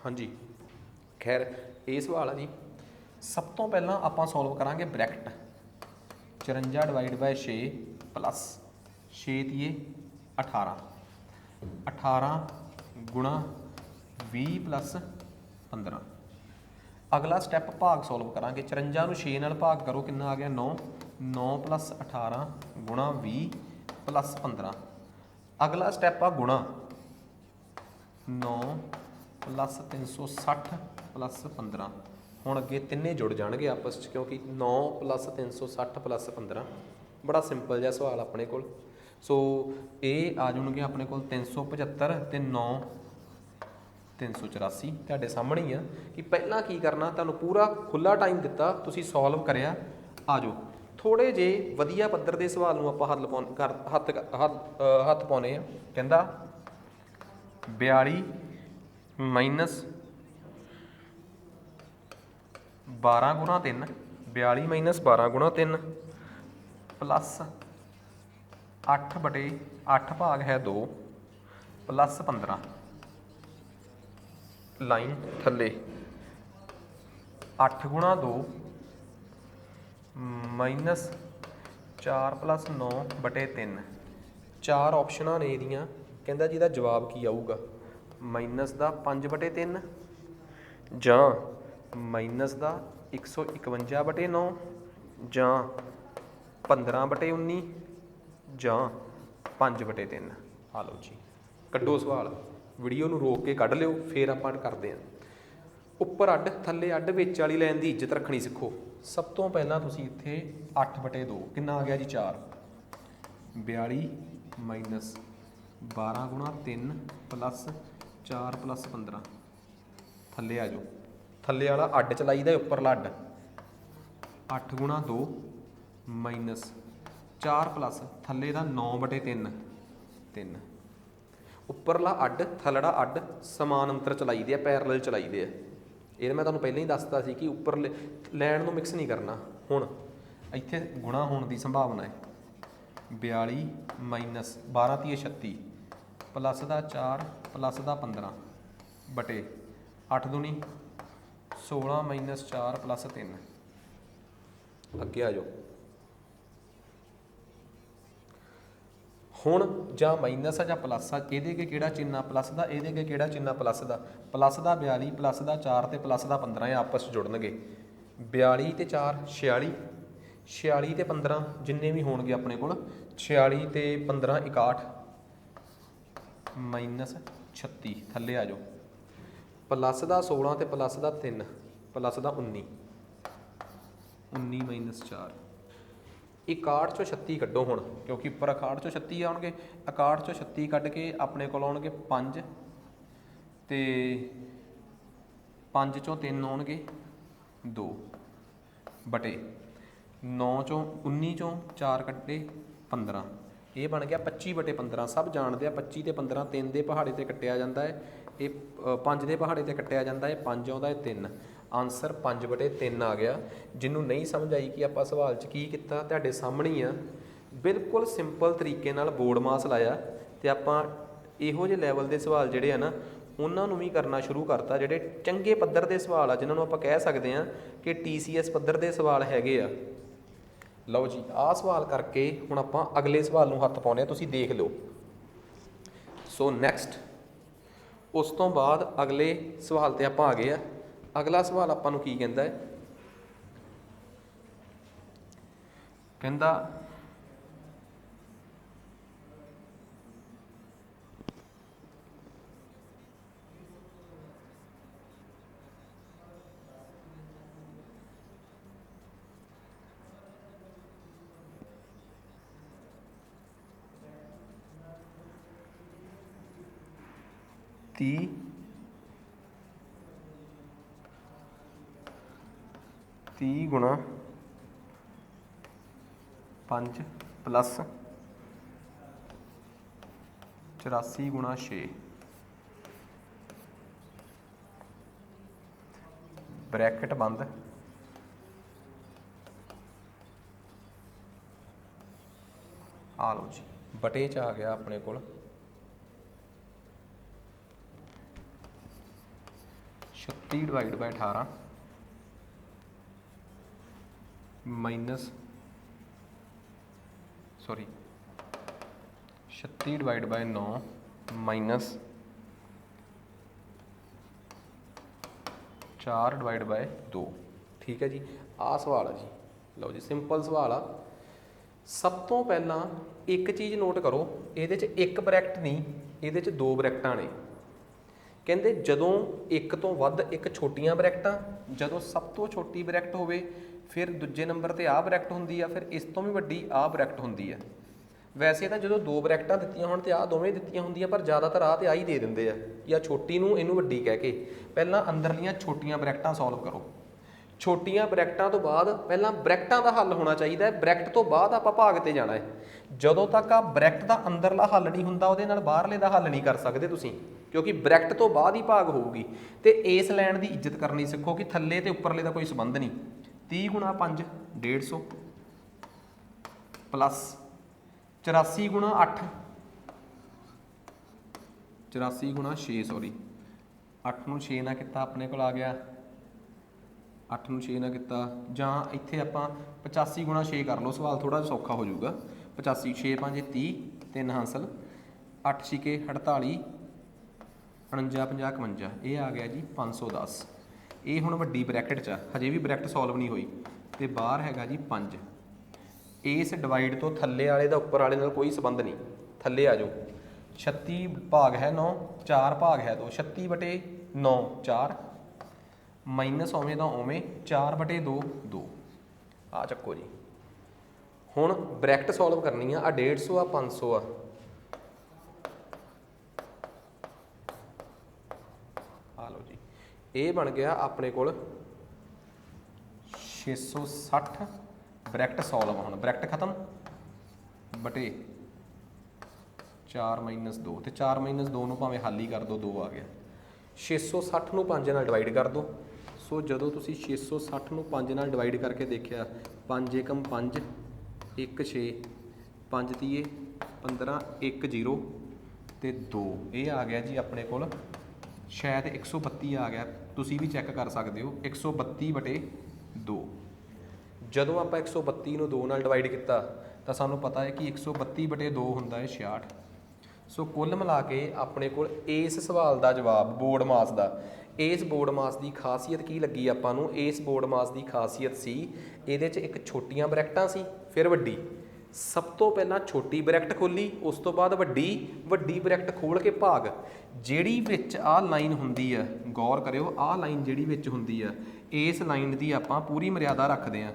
ਹਾਂਜੀ ਖੈਰ ਇਹ ਸਵਾਲ ਆ ਜੀ। ਸਭ ਤੋਂ ਪਹਿਲਾਂ ਆਪਾਂ ਸੋਲਵ ਕਰਾਂਗੇ ਬ੍ਰੈਕਟ 54 / 6 ਪਲੱਸ 6 ਤੀਏ 18, 18 ਗੁਣਾ 20 ਪਲੱਸ 15। ਅਗਲਾ ਸਟੈਪ ਭਾਗ ਸੋਲਵ ਕਰਾਂਗੇ। 54 ਨੂੰ 6 ਨਾਲ ਭਾਗ ਕਰੋ, ਕਿੰਨਾ ਆ ਗਿਆ 9, 9 ਪਲੱਸ 18 ਗੁਣਾ 20 ਪਲੱਸ 15। ਅਗਲਾ ਸਟੈਪ ਆ ਗੁਣਾ 9 ਪਲੱਸ 360 ਪਲੱਸ 15। ਹੁਣ ਅੱਗੇ ਤਿੰਨੇ ਜੁੜ ਜਾਣਗੇ ਆਪਸ 'ਚ, ਕਿਉਂਕਿ 9 ਪਲੱਸ 360 ਪਲੱਸ 15 ਬੜਾ ਸਿੰਪਲ ਜਿਹਾ ਸਵਾਲ ਆਪਣੇ ਕੋਲ। ਸੋ ਇਹ ਆ ਜਾਣਗੇ ਆਪਣੇ ਕੋਲ 375 ਤੇ 9 384। ਤੁਹਾਡੇ ਸਾਹਮਣੇ ਹੀ ਆ ਕਿ ਪਹਿਲਾਂ ਕੀ ਕਰਨਾ, ਤੁਹਾਨੂੰ ਪੂਰਾ ਖੁੱਲ੍ਹਾ ਟਾਈਮ ਦਿੱਤਾ, ਤੁਸੀਂ ਸੋਲਵ ਕਰਿਆ। ਆ ਜਾਓ ਥੋੜ੍ਹੇ ਜਿਹੇ ਵਧੀਆ ਪੱਧਰ ਦੇ ਸਵਾਲ ਨੂੰ ਆਪਾਂ ਹੱਥ ਪਾਉਣੇ ਆ। ਕਹਿੰਦਾ 42 माइनस 12 गुणा 3, 42 माइनस 12 गुणा 3 प्लस 8 बटे 8 भाग है 2 प्लस 15 लाइन थले 8 गुणा 2 माइनस 4 प्लस 9 बटे 3 चार ऑप्शनां ने ਇਹਦੀਆਂ ਕਹਿੰਦਾ ਜਿਹਦਾ ਜਵਾਬ ਕੀ ਆਊਗਾ ਮਾਈਨਸ ਦਾ 5 ਬਟੇ 3 ਜਾਂ ਮਾਈਨਸ ਦਾ 151 ਬਟੇ 9 ਜਾਂ 15 ਬਟੇ 19 ਜਾਂ 5 ਬਟੇ 3। ਆ ਲਓ ਜੀ ਕੱਢੋ ਸਵਾਲ, ਵੀਡੀਓ ਨੂੰ ਰੋਕ ਕੇ ਕੱਢ ਲਿਓ, ਫਿਰ ਆਪਾਂ ਕਰਦੇ ਹਾਂ। ਉੱਪਰ ਅੱਡ ਥੱਲੇ ਅੱਡ ਵਿੱਚ ਵਾਲੀ ਲਾਈਨ ਦੀ ਇੱਜ਼ਤ ਰੱਖਣੀ ਸਿੱਖੋ। ਸਭ ਤੋਂ ਪਹਿਲਾਂ ਤੁਸੀਂ ਇੱਥੇ 8 ਬਟੇ 2 ਕਿੰਨਾ ਆ ਗਿਆ ਜੀ 4, 42 ਮਾਈਨਸ 12 ਗੁਣਾ 3 ਪਲੱਸ 4 ਪਲੱਸ 15 ਥੱਲੇ ਆ ਜਾਓ। ਥੱਲੇ ਵਾਲਾ ਅੱਡ ਚਲਾਈਦਾ, ਉੱਪਰਲਾ ਅੱਡ 8 ਗੁਣਾ 2 ਮਾਈਨਸ 4 ਪਲੱਸ ਥੱਲੇ ਦਾ 9 ਬਟੇ 3 3 ਉੱਪਰਲਾ ਅੱਡ ਥੱਲੜਾ ਅੱਡ ਸਮਾਨਾਂਤਰ ਚਲਾਈਦੇ ਆ, ਪੈਰਲਲ ਚਲਾਈਦੇ ਆ। ਇਹ ਮੈਂ ਤੁਹਾਨੂੰ ਪਹਿਲਾਂ ਹੀ ਦੱਸਤਾ ਸੀ ਕਿ ਉੱਪਰ ਲੈਣ ਨੂੰ ਮਿਕਸ ਨਹੀਂ ਕਰਨਾ। ਹੁਣ ਇੱਥੇ ਗੁਣਾ ਹੋਣ ਦੀ ਸੰਭਾਵਨਾ ਹੈ। 42 ਮਾਈਨਸ 12 ਤੀਏ 36 ਪਲੱਸ ਦਾ 4 ਪਲੱਸ ਦਾ 15 ਬਟੇ 8 ਦੂਣੀ 16 ਮਾਈਨਸ 4 ਪਲੱਸ 3। ਅੱਗੇ ਆ ਜਾਓ। ਹੁਣ ਜਾਂ ਮਾਈਨਸ ਆ ਜਾਂ ਪਲੱਸ ਆ, ਇਹਦੇ ਅੱਗੇ ਕਿਹੜਾ ਚਿੰਨ੍ਹ ਆ ਪਲੱਸ ਦਾ, ਇਹਦੇ ਅੱਗੇ ਕਿਹੜਾ ਚਿੰਨ੍ਹ ਆ ਪਲੱਸ ਦਾ। ਪਲੱਸ ਦਾ 42 ਪਲੱਸ ਦਾ 4 ਤੇ ਪਲੱਸ ਦਾ 15 ਇਹ ਆਪਸ 'ਚ ਜੁੜਨਗੇ। 42 ਤੇ 4 46, 46 ਤੇ 15 ਜਿੰਨੇ ਵੀ ਹੋਣਗੇ ਆਪਣੇ ਕੋਲ 46 ਤੇ 15 61 ਮਾਈਨਸ 36 ਥੱਲੇ ਆ ਜਾਓ। ਪਲੱਸ ਦਾ 16 ਤੇ ਪਲੱਸ ਦਾ 3 ਪਲੱਸ ਦਾ 19 19 ਮਾਈਨਸ 4 61 ਚੋਂ 36 ਕੱਢੋ ਹੁਣ, ਕਿਉਂਕਿ ਉੱਪਰ 61 ਚੋਂ 36 ਆਉਣਗੇ। 61 ਚੋਂ 36 ਕੱਢ ਕੇ ਆਪਣੇ ਕੋਲ ਆਉਣਗੇ 5 ਤੇ 5 ਚੋਂ 3 ਆਉਣਗੇ 2 ਬਟੇ 9 ਚੋਂ 19 ਚੋਂ 4 ਕੱਢੇ 15 ਇਹ ਬਣ ਗਿਆ 25 ਬਟੇ 15। ਸਭ ਜਾਣਦੇ ਆ 25 ਤੇ 15 3 ਦੇ ਪਹਾੜੇ ਤੇ ਕੱਟਿਆ ਜਾਂਦਾ ਹੈ, ਇਹ 5 ਦੇ ਪਹਾੜੇ ਤੇ ਕੱਟਿਆ ਜਾਂਦਾ ਹੈ, 5 ਆਉਂਦਾ ਹੈ 3। ਆਨਸਰ 5 ਬਟੇ 3 ਆ ਗਿਆ। ਜਿਹਨੂੰ ਨਹੀਂ ਸਮਝ ਆਈ ਕਿ ਆਪਾਂ ਸਵਾਲ 'ਚ ਕੀ ਕੀਤਾ, ਤੁਹਾਡੇ ਸਾਹਮਣੇ ਹੀ ਆ। ਬਿਲਕੁਲ ਸਿੰਪਲ ਤਰੀਕੇ ਨਾਲ ਬੋਰਡ ਮਾਸ ਲਾਇਆ ਤੇ ਆਪਾਂ ਇਹੋ ਜਿਹੇ ਲੈਵਲ ਦੇ ਸਵਾਲ ਜਿਹੜੇ ਆ ਨਾ ਉਹਨਾਂ ਨੂੰ ਵੀ ਕਰਨਾ ਸ਼ੁਰੂ ਕਰਤਾ। ਜਿਹੜੇ ਚੰਗੇ ਪੱਧਰ ਦੇ ਸਵਾਲ ਆ, ਜਿਨ੍ਹਾਂ ਨੂੰ ਆਪਾਂ ਕਹਿ ਸਕਦੇ ਹਾਂ ਕਿ TCS ਪੱਧਰ ਦੇ ਸਵਾਲ ਹੈਗੇ ਆ। ਲਓ ਜੀ ਆਹ ਸਵਾਲ ਕਰਕੇ ਹੁਣ ਆਪਾਂ ਅਗਲੇ ਸਵਾਲ ਨੂੰ ਹੱਥ ਪਾਉਂਦੇ ਹਾਂ, ਤੁਸੀਂ ਦੇਖ ਲਓ। ਸੋ ਨੈਕਸਟ ਉਸ ਤੋਂ ਬਾਅਦ ਅਗਲੇ ਸਵਾਲ ਤੇ ਆਪਾਂ ਆ ਗਏ ਆ। ਅਗਲਾ ਸਵਾਲ ਆਪਾਂ ਨੂੰ ਕੀ ਕਹਿੰਦਾ ਹੈ, ਕਹਿੰਦਾ ਤੀ 30 ਗੁਣਾ 5 ਪਲੱਸ 84 ਗੁਣਾ 6 ਬ੍ਰੈਕਟ ਬੰਦ ਆ ਲਓ ਜੀ ਬਟੇ 'ਚ ਆ ਗਿਆ ਆਪਣੇ ਕੋਲ 36 divide by 18 minus 36 divide by 9 minus 4 divide by 2। ਠੀਕ ਹੈ ਜੀ, ਆਹ ਸਵਾਲ ਆ ਜੀ। ਲਓ ਜੀ ਸਿੰਪਲ ਸਵਾਲ ਆ। ਸਭ ਤੋਂ ਪਹਿਲਾਂ ਇੱਕ ਚੀਜ਼ ਨੋਟ ਕਰੋ, ਇਹਦੇ 'ਚ ਇੱਕ ਬ੍ਰੈਕਟ ਨਹੀਂ, ਇਹਦੇ 'ਚ ਦੋ ਬ੍ਰੈਕਟਾਂ ਨੇ। ਕਹਿੰਦੇ ਜਦੋਂ ਇੱਕ ਤੋਂ ਵੱਧ ਇੱਕ ਛੋਟੀਆਂ ਬ੍ਰੈਕਟਾਂ, ਜਦੋਂ ਸਭ ਤੋਂ ਛੋਟੀ ਬ੍ਰੈਕਟ ਹੋਵੇ ਫਿਰ ਦੂਜੇ ਨੰਬਰ 'ਤੇ ਆਹ ਬ੍ਰੈਕਟ ਹੁੰਦੀ ਆ, ਫਿਰ ਇਸ ਤੋਂ ਵੀ ਵੱਡੀ ਆਹ ਬ੍ਰੈਕਟ ਹੁੰਦੀ ਆ। ਵੈਸੇ ਤਾਂ ਜਦੋਂ ਦੋ ਬ੍ਰੈਕਟਾਂ ਦਿੱਤੀਆਂ ਹੋਣ ਤੇ ਆਹ ਦੋਵੇਂ ਦਿੱਤੀਆਂ ਹੁੰਦੀਆਂ, ਪਰ ਜ਼ਿਆਦਾਤਰ ਆਹ ਤੇ ਆਹ ਹੀ ਦੇ ਦਿੰਦੇ ਆ, ਜਾਂ ਛੋਟੀ ਨੂੰ ਇਹਨੂੰ ਵੱਡੀ ਕਹਿ ਕੇ। ਪਹਿਲਾਂ ਅੰਦਰਲੀਆਂ ਛੋਟੀਆਂ ਬ੍ਰੈਕਟਾਂ ਸੋਲਵ ਕਰੋ। ਛੋਟੀਆਂ ਬ੍ਰੈਕਟਾਂ ਤੋਂ ਬਾਅਦ ਪਹਿਲਾਂ ਬ੍ਰੈਕਟਾਂ ਦਾ ਹੱਲ ਹੋਣਾ ਚਾਹੀਦਾ ਹੈ, ਬ੍ਰੈਕਟ ਤੋਂ ਬਾਅਦ ਆਪਾਂ ਭਾਗ ਤੇ ਜਾਣਾ ਹੈ। ਜਦੋਂ ਤੱਕ ਆ ਬ੍ਰੈਕਟ ਦਾ ਅੰਦਰਲਾ ਹੱਲ ਨਹੀਂ ਹੁੰਦਾ ਉਹਦੇ ਨਾਲ ਬਾਹਰਲੇ ਦਾ ਹੱਲ ਨਹੀਂ ਕਰ ਸਕਦੇ ਤੁਸੀਂ, ਕਿਉਂਕਿ ਬ੍ਰੈਕਟ ਤੋਂ ਬਾਅਦ ਹੀ ਭਾਗ ਹੋਊਗੀ। ਤੇ ਇਸ ਲਾਈਨ ਦੀ ਇੱਜ਼ਤ ਕਰਨੀ ਸਿੱਖੋ ਕਿ ਥੱਲੇ ਤੇ ਉੱਪਰਲੇ ਦਾ ਕੋਈ ਸੰਬੰਧ ਨਹੀਂ। 30 ਗੁਣਾ 5 150 ਪਲੱਸ 84 ਗੁਣਾ 8 84 ਗੁਣਾ 6 ਸੌਰੀ 8 ਨੂੰ 6 ਨਾਲ ਕੀਤਾ ਆਪਣੇ ਕੋਲ ਆ ਗਿਆ 8 ਨੂੰ 6 ਨਾਲ ਕੀਤਾ, ਜਾਂ ਇੱਥੇ ਆਪਾਂ 85 ਗੁਣਾ 6 ਕਰ ਲਓ, ਸਵਾਲ ਥੋੜਾ ਜਿਹਾ ਸੌਖਾ ਹੋ ਜਾਊਗਾ। 85 6 5 30 3 ਹਾਸਲ 8 ਛਿਕੇ 48 49 50 51 ਇਹ ਆ ਗਿਆ ਜੀ 510। ਇਹ ਹੁਣ ਵੱਡੀ ਬ੍ਰੈਕਟ 'ਚ ਆ, ਹਜੇ ਵੀ ਬ੍ਰੈਕਟ ਸੋਲਵ ਨਹੀਂ ਹੋਈ ਤੇ ਬਾਹਰ ਹੈਗਾ ਜੀ 5। ਇਸ ਡਿਵਾਈਡ ਤੋਂ ਥੱਲੇ ਵਾਲੇ ਦਾ ਉੱਪਰ ਵਾਲੇ ਨਾਲ ਕੋਈ ਸੰਬੰਧ ਨਹੀਂ, ਥੱਲੇ ਆ ਜਾਓ। 36 ਭਾਗ ਹੈ 9 4 ਭਾਗ ਹੈ 2 36 ਬਟੇ 9 4 ਮਾਈਨਸ ਉਵੇਂ ਦਾ ਉਵੇਂ 4 ਬਟੇ 2 2 ਆ ਚੱਕੋ ਜੀ। ਹੁਣ ਬ੍ਰੈਕਟ ਸੋਲਵ ਕਰਨੀ ਆ 150 ਆ 500 ਆ, ਆ ਲਓ ਜੀ। ਇਹ ਬਣ ਗਿਆ ਆਪਣੇ ਕੋਲ 660 ਬ੍ਰੈਕਟ ਸੋਲਵ। ਹੁਣ ਬ੍ਰੈਕਟ ਖਤਮ ਬਟੇ 4 ਮਾਈਨਸ 2 ਤੇ 4 ਮਾਈਨਸ 2 ਨੂੰ ਭਾਵੇਂ ਹੱਲ ਹੀ ਕਰ ਦਿਓ 2 ਆ ਗਿਆ। 660 ਨੂੰ 5 ਨਾਲ ਡਿਵਾਈਡ ਕਰ ਦਿਓ। ਸੋ ਜਦੋਂ ਤੁਸੀਂ 660 ਨੂੰ 5 ਨਾਲ ਡਿਵਾਈਡ ਕਰਕੇ ਦੇਖਿਆ 5 ਏਕਮ 5 1 6 5 ਤੀਏ 15 1 0 ਤੇ 2 ਇਹ ਆ ਗਿਆ ਜੀ ਆਪਣੇ ਕੋਲ ਸ਼ਾਇਦ 132 ਆ ਗਿਆ, ਤੁਸੀਂ ਵੀ ਚੈੱਕ ਕਰ ਸਕਦੇ ਹੋ 132 ਬਟੇ 2। ਜਦੋਂ ਆਪਾਂ 132 ਨੂੰ 2 ਨਾਲ ਡਿਵਾਈਡ ਕੀਤਾ ਤਾਂ ਸਾਨੂੰ ਪਤਾ ਹੈ ਕਿ 132 ਬਟੇ 2 ਹੁੰਦਾ ਹੈ 66। ਸੋ ਕੁੱਲ ਮਿਲਾ ਕੇ ਆਪਣੇ ਕੋਲ ਇਸ ਸਵਾਲ ਦਾ ਜਵਾਬ ਬੋਰਡ ਮਾਸ ਦਾ, ਇਸ ਬੋਰਡ ਮਾਸ ਦੀ ਖਾਸੀਅਤ ਕੀ ਲੱਗੀ ਆਪਾਂ ਨੂੰ? ਇਸ ਬੋਰਡ ਮਾਸ ਦੀ ਖਾਸੀਅਤ ਸੀ ਇਹਦੇ 'ਚ ਇੱਕ ਛੋਟੀਆਂ ਬ੍ਰੈਕਟਾਂ ਸੀ ਫਿਰ ਵੱਡੀ। ਸਭ ਤੋਂ ਪਹਿਲਾਂ ਛੋਟੀ ਬ੍ਰੈਕਟ ਖੋਲੀ, ਉਸ ਤੋਂ ਬਾਅਦ ਵੱਡੀ ਬ੍ਰੈਕਟ ਖੋਲ ਕੇ ਭਾਗ। ਜਿਹੜੀ ਵਿੱਚ ਆਹ ਲਾਈਨ ਹੁੰਦੀ ਆ, ਗੌਰ ਕਰਿਓ, ਆਹ ਲਾਈਨ ਜਿਹੜੀ ਵਿੱਚ ਹੁੰਦੀ ਆ, ਇਸ ਲਾਈਨ ਦੀ ਆਪਾਂ ਪੂਰੀ ਮਰਿਆਦਾ ਰੱਖਦੇ ਹਾਂ।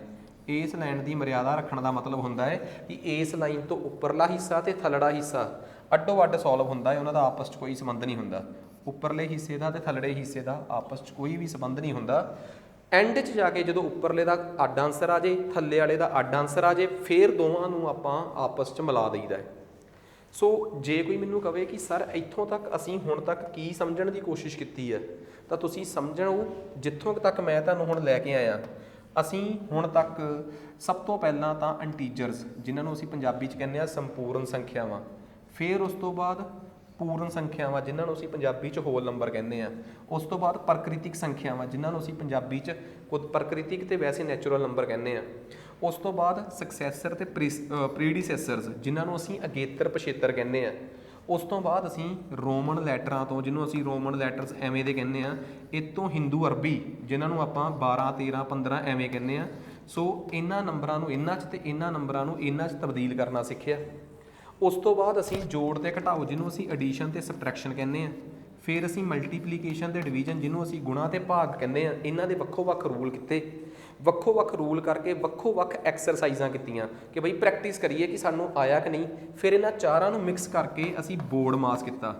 ਇਸ ਲਾਈਨ ਦੀ ਮਰਿਆਦਾ ਰੱਖਣ ਦਾ ਮਤਲਬ ਹੁੰਦਾ ਹੈ ਕਿ ਇਸ ਲਾਈਨ ਤੋਂ ਉੱਪਰਲਾ ਹਿੱਸਾ ਤੇ ਥੱਲੜਾ ਹਿੱਸਾ ਅੱਡੋ ਅੱਡ ਸੋਲਵ ਹੁੰਦਾ ਹੈ, ਉਹਨਾਂ ਦਾ ਆਪਸ 'ਚ ਕੋਈ ਸੰਬੰਧ ਨਹੀਂ ਹੁੰਦਾ। ਉੱਪਰਲੇ ਹਿੱਸੇ ਦਾ ਤੇ ਥੱਲੜੇ ਹਿੱਸੇ ਦਾ ਆਪਸ 'ਚ ਕੋਈ ਵੀ ਸੰਬੰਧ ਨਹੀਂ ਹੁੰਦਾ। ਐਂਡ 'ਚ ਜਾ ਕੇ ਜਦੋਂ ਉੱਪਰਲੇ ਦਾ ਅੱਡ ਆਂਸਰ ਆ ਜੇ, ਥੱਲੇ ਵਾਲੇ ਦਾ ਅੱਡ ਆਂਸਰ ਆ ਜੇ, ਫਿਰ ਦੋਵਾਂ ਨੂੰ ਆਪਾਂ ਆਪਸ 'ਚ ਮਿਲਾ ਦਈਦਾ ਹੈ। ਸੋ ਜੇ ਕੋਈ ਮੈਨੂੰ ਕਵੇ ਕਿ ਸਰ ਇੱਥੋਂ ਤੱਕ ਅਸੀਂ ਹੁਣ ਤੱਕ ਕੀ ਸਮਝਣ ਦੀ ਕੋਸ਼ਿਸ਼ ਕੀਤੀ ਹੈ, ਤਾਂ ਤੁਸੀਂ ਸਮਝੋ ਜਿੱਥੋਂ ਤੱਕ ਮੈਂ ਤੁਹਾਨੂੰ ਹੁਣ ਲੈ ਕੇ ਆਇਆ। ਅਸੀਂ ਹੁਣ ਤੱਕ ਸਭ ਤੋਂ ਪਹਿਲਾਂ ਤਾਂ ਇੰਟੀਜਰਸ, ਜਿਨ੍ਹਾਂ ਨੂੰ ਅਸੀਂ ਪੰਜਾਬੀ 'ਚ ਕਹਿੰਦੇ ਹਾਂ ਸੰਪੂਰਨ ਸੰਖਿਆਵਾਂ, ਫਿਰ ਉਸ ਤੋਂ ਬਾਅਦ ਪੂਰਨ ਸੰਖਿਆਵਾਂ, ਜਿਨ੍ਹਾਂ ਨੂੰ ਅਸੀਂ ਪੰਜਾਬੀ 'ਚ ਹੋਲ ਨੰਬਰ ਕਹਿੰਦੇ ਆ, ਉਸ ਤੋਂ ਬਾਅਦ ਪ੍ਰਕ੍ਰਿਤਿਕ ਸੰਖਿਆਵਾਂ, ਜਿਨ੍ਹਾਂ ਨੂੰ ਅਸੀਂ ਪੰਜਾਬੀ 'ਚ ਖੁਦ ਪ੍ਰਕ੍ਰਿਤਿਕ ਤੇ ਵੈਸੇ ਨੈਚੁਰਲ ਨੰਬਰ ਕਹਿੰਦੇ ਆ, ਉਸ ਤੋਂ ਬਾਅਦ ਸਕਸੈਸਰ ਤੇ ਪ੍ਰੀਡੀਸੈਸਰਸ, ਜਿਨ੍ਹਾਂ ਨੂੰ ਅਸੀਂ ਅਗੇਤਰ ਪਛੇਤਰ ਕਹਿੰਦੇ ਆ, ਉਸ ਤੋਂ ਬਾਅਦ ਅਸੀਂ ਰੋਮਨ ਲੈਟਰਾਂ ਤੋਂ, ਜਿਹਨੂੰ ਅਸੀਂ ਰੋਮਨ ਲੈਟਰਸ ਐਵੇਂ ਦੇ ਕਹਿੰਦੇ ਆ, ਇਹ ਤੋਂ ਹਿੰਦੂ ਅਰਬੀ, ਜਿਨ੍ਹਾਂ ਨੂੰ ਆਪਾਂ 12 13 15 ਐਵੇਂ ਕਹਿੰਦੇ ਆ। ਸੋ ਇਹਨਾਂ ਨੰਬਰਾਂ ਨੂੰ ਇਹਨਾਂ 'ਚ ਤੇ ਇਹਨਾਂ ਨੰਬਰਾਂ ਨੂੰ ਇਹਨਾਂ 'ਚ ਤਬਦੀਲ ਕਰਨਾ ਸਿੱਖਿਆ। ਉਸ ਤੋਂ ਬਾਅਦ ਅਸੀਂ ਜੋੜ ਤੇ ਘਟਾਓ, ਜਿਹਨੂੰ ਅਸੀਂ ਐਡੀਸ਼ਨ ਤੇ ਸਬਟ੍ਰੈਕਸ਼ਨ ਕਹਿੰਦੇ ਆ। ਫਿਰ ਅਸੀਂ ਮਲਟੀਪਲੀਕੇਸ਼ਨ ਤੇ ਡਿਵੀਜ਼ਨ, ਜਿਹਨੂੰ ਅਸੀਂ ਗੁਣਾ ਤੇ ਭਾਗ ਕਹਿੰਦੇ ਆ। ਇਹਨਾਂ ਦੇ ਵੱਖੋ ਵੱਖ ਰੂਲ ਕੀਤੇ, ਵੱਖੋ ਵੱਖ ਰੂਲ ਕਰਕੇ ਵੱਖੋ ਵੱਖ ਐਕਸਰਸਾਈਜ਼ਾਂ ਕੀਤੀਆਂ ਕਿ ਬਈ ਪ੍ਰੈਕਟਿਸ ਕਰੀਏ ਕਿ ਸਾਨੂੰ ਆਇਆ ਕਿ ਨਹੀਂ। ਫਿਰ ਇਹਨਾਂ ਚਾਰਾਂ ਨੂੰ ਮਿਕਸ ਕਰਕੇ ਅਸੀਂ ਬੋਰਡ ਮਾਸ ਕੀਤਾ,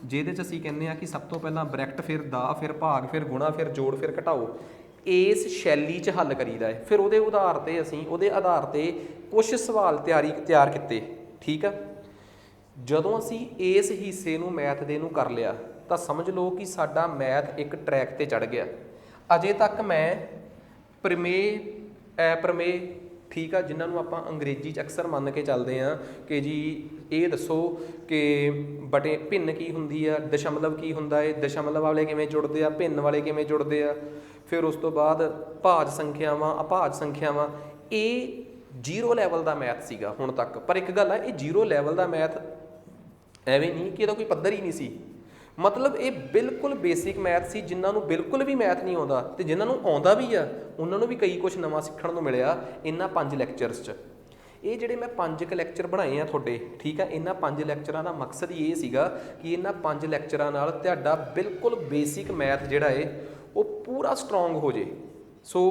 ਜਿਹਦੇ 'ਚ ਅਸੀਂ ਕਹਿੰਦੇ ਆ ਕਿ ਸਭ ਤੋਂ ਪਹਿਲਾਂ ਬ੍ਰੈਕਟ, ਫਿਰ ਦਾ, ਫਿਰ ਭਾਗ, ਫਿਰ ਗੁਣਾ, ਫਿਰ ਜੋੜ, ਫਿਰ ਘਟਾਓ। ਇਸ ਸ਼ੈਲੀ 'ਚ ਹੱਲ ਕਰੀਦਾ ਹੈ। ਫਿਰ ਉਹਦੇ ਆਧਾਰ ਤੇ ਕੁਝ ਸਵਾਲ ਤਿਆਰ ਕੀਤੇ। ਠੀਕ ਆ, ਜਦੋਂ ਅਸੀਂ ਇਸ ਹਿੱਸੇ ਨੂੰ ਮੈਥ ਦੇ ਨੂੰ ਕਰ ਲਿਆ ਤਾਂ ਸਮਝ ਲਓ ਕਿ ਸਾਡਾ ਮੈਥ ਇੱਕ ਟਰੈਕ ਤੇ ਚੜ ਗਿਆ। ਅਜੇ ਤੱਕ ਮੈਂ ਪ੍ਰਮੇਯ, ਅਪ੍ਰਮੇਯ, ਠੀਕ ਆ, ਜਿਨ੍ਹਾਂ ਨੂੰ ਆਪਾਂ ਅੰਗਰੇਜ਼ੀ 'ਚ ਅਕਸਰ ਮੰਨ ਕੇ ਚੱਲਦੇ ਹਾਂ ਕਿ ਜੀ ਇਹ ਦੱਸੋ ਕਿ ਬਟੇ ਭਿੰਨ ਕੀ ਹੁੰਦੀ ਆ, ਦਸ਼ਮਲਵ ਕੀ ਹੁੰਦਾ ਹੈ, ਦਸ਼ਮਲਵ ਵਾਲੇ ਕਿਵੇਂ ਜੁੜਦੇ ਆ, ਭਿੰਨ ਵਾਲੇ ਕਿਵੇਂ ਜੁੜਦੇ ਆ, ਫਿਰ ਉਸ ਤੋਂ ਬਾਅਦ ਭਾਜ ਸੰਖਿਆਵਾਂ, ਅਭਾਜ ਸੰਖਿਆਵਾਂ, ਇਹ 0 ਲੈਵਲ ਦਾ ਮੈਥ ਸੀਗਾ ਹੁਣ ਤੱਕ। ਪਰ ਇੱਕ ਗੱਲ ਹੈ, ਇਹ 0 ਲੈਵਲ ਦਾ ਮੈਥ ਐਵੇਂ ਨਹੀਂ ਕਿ ਇਹਦਾ ਕੋਈ ਪੱਧਰ ਹੀ ਨਹੀਂ ਸੀ। ਮਤਲਬ ਇਹ ਬਿਲਕੁਲ ਬੇਸਿਕ ਮੈਥ ਸੀ। ਜਿਨ੍ਹਾਂ ਨੂੰ ਬਿਲਕੁਲ ਵੀ ਮੈਥ ਨਹੀਂ ਆਉਂਦਾ ਤੇ ਜਿਨ੍ਹਾਂ ਨੂੰ ਆਉਂਦਾ ਵੀ ਆ, ਉਹਨਾਂ ਨੂੰ ਵੀ ਕਈ ਕੁਝ ਨਵਾਂ ਸਿੱਖਣ ਨੂੰ ਮਿਲਿਆ ਇਹਨਾਂ 5 ਲੈਕਚਰਸ 'ਚ। ਇਹ ਜਿਹੜੇ ਮੈਂ 5 ਲੈਕਚਰ ਬਣਾਏ ਆ ਤੁਹਾਡੇ, ਠੀਕ ਆ, ਇਹਨਾਂ 5 ਲੈਕਚਰਾਂ ਦਾ ਮਕਸਦ ਹੀ ਇਹ ਸੀਗਾ ਕਿ ਇਹਨਾਂ 5 ਲੈਕਚਰਾਂ ਨਾਲ ਤੁਹਾਡਾ ਬਿਲਕੁਲ ਬੇਸਿਕ ਮੈਥ ਜਿਹੜਾ ਏ ਉਹ ਪੂਰਾ ਸਟਰੋਂਗ ਹੋ ਜੇ। ਸੋ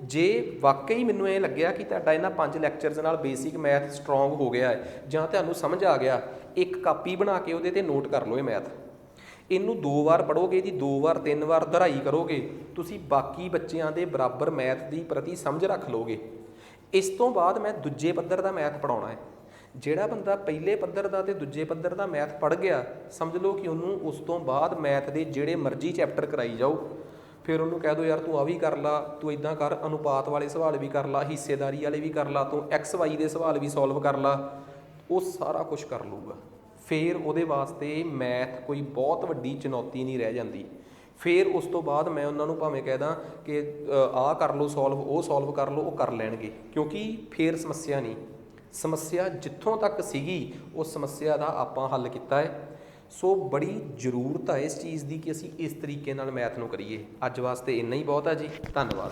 ਜੇ ਵਾਕਈ ਮੈਨੂੰ ਇਹ ਲੱਗਿਆ ਕਿ ਤੁਹਾਡਾ ਇਹਨਾਂ 5 ਲੈਕਚਰਸ ਨਾਲ ਬੇਸਿਕ ਮੈਥ ਸਟਰੋਂਗ ਹੋ ਗਿਆ ਹੈ ਜਾਂ ਤੁਹਾਨੂੰ ਸਮਝ ਆ ਗਿਆ, ਇੱਕ ਕਾਪੀ ਬਣਾ ਕੇ ਉਹਦੇ 'ਤੇ ਨੋਟ ਕਰ ਲਓ ਇਹ ਮੈਥ। ਇਹਨੂੰ 2 ਵਾਰ ਪੜ੍ਹੋਗੇ ਜੀ, 2 ਵਾਰ 3 ਵਾਰ ਦੁਹਰਾਈ ਕਰੋਗੇ, ਤੁਸੀਂ ਬਾਕੀ ਬੱਚਿਆਂ ਦੇ ਬਰਾਬਰ ਮੈਥ ਦੀ ਪ੍ਰਤੀ ਸਮਝ ਰੱਖ ਲਓਗੇ। ਇਸ ਤੋਂ ਬਾਅਦ ਮੈਂ ਦੂਜੇ ਪੱਧਰ ਦਾ ਮੈਥ ਪੜਾਉਣਾ ਹੈ। ਜਿਹੜਾ ਬੰਦਾ ਪਹਿਲੇ ਪੱਧਰ ਦਾ ਤੇ ਦੂਜੇ ਪੱਧਰ ਦਾ ਮੈਥ ਪੜ੍ਹ ਗਿਆ, ਸਮਝ ਲਓ ਕਿ ਉਹਨੂੰ ਉਸ ਤੋਂ ਬਾਅਦ ਮੈਥ ਦੇ ਜਿਹੜੇ ਮਰਜ਼ੀ ਚੈਪਟਰ ਕਰਾਈ ਜਾਓ। ਫਿਰ ਉਹਨੂੰ ਕਹਿ ਦਿਓ ਯਾਰ ਤੂੰ ਆ ਵੀ ਕਰ ਲਾ, ਤੂੰ ਇੱਦਾਂ ਕਰ, ਅਨੁਪਾਤ ਵਾਲੇ ਸਵਾਲ ਵੀ ਕਰ ਲਾ, ਹਿੱਸੇਦਾਰੀ ਵਾਲੇ ਵੀ ਕਰ ਲਾ, ਤੂੰ XY ਦੇ ਸਵਾਲ ਵੀ ਸੋਲਵ ਕਰ ਲਾ, ਉਹ ਸਾਰਾ ਕੁਝ ਕਰ ਲੂਗਾ। ਫਿਰ ਉਹਦੇ ਵਾਸਤੇ ਮੈਥ ਕੋਈ ਬਹੁਤ ਵੱਡੀ ਚੁਣੌਤੀ ਨਹੀਂ ਰਹਿ ਜਾਂਦੀ। ਫਿਰ ਉਸ ਤੋਂ ਬਾਅਦ ਮੈਂ ਉਹਨਾਂ ਨੂੰ ਭਾਵੇਂ ਕਹਿ ਦਾਂ ਕਿ ਆਹ ਕਰ ਲਓ ਸੋਲਵ, ਉਹ ਸੋਲਵ ਕਰ ਲਓ, ਉਹ ਕਰ ਲੈਣਗੇ, ਕਿਉਂਕਿ ਫਿਰ ਸਮੱਸਿਆ ਨਹੀਂ। ਸਮੱਸਿਆ ਜਿੱਥੋਂ ਤੱਕ ਸੀਗੀ ਉਸ ਸਮੱਸਿਆ ਦਾ ਆਪਾਂ ਹੱਲ ਕੀਤਾ ਹੈ। ਸੋ ਬੜੀ ਜ਼ਰੂਰਤ ਹੈ ਇਸ ਚੀਜ਼ ਦੀ ਕਿ ਅਸੀਂ ਇਸ ਤਰੀਕੇ ਨਾਲ ਮੈਥ ਨੂੰ ਕਰੀਏ। ਅੱਜ ਵਾਸਤੇ ਇੰਨਾ ਹੀ ਬਹੁਤ ਹੈ ਜੀ, ਧੰਨਵਾਦ।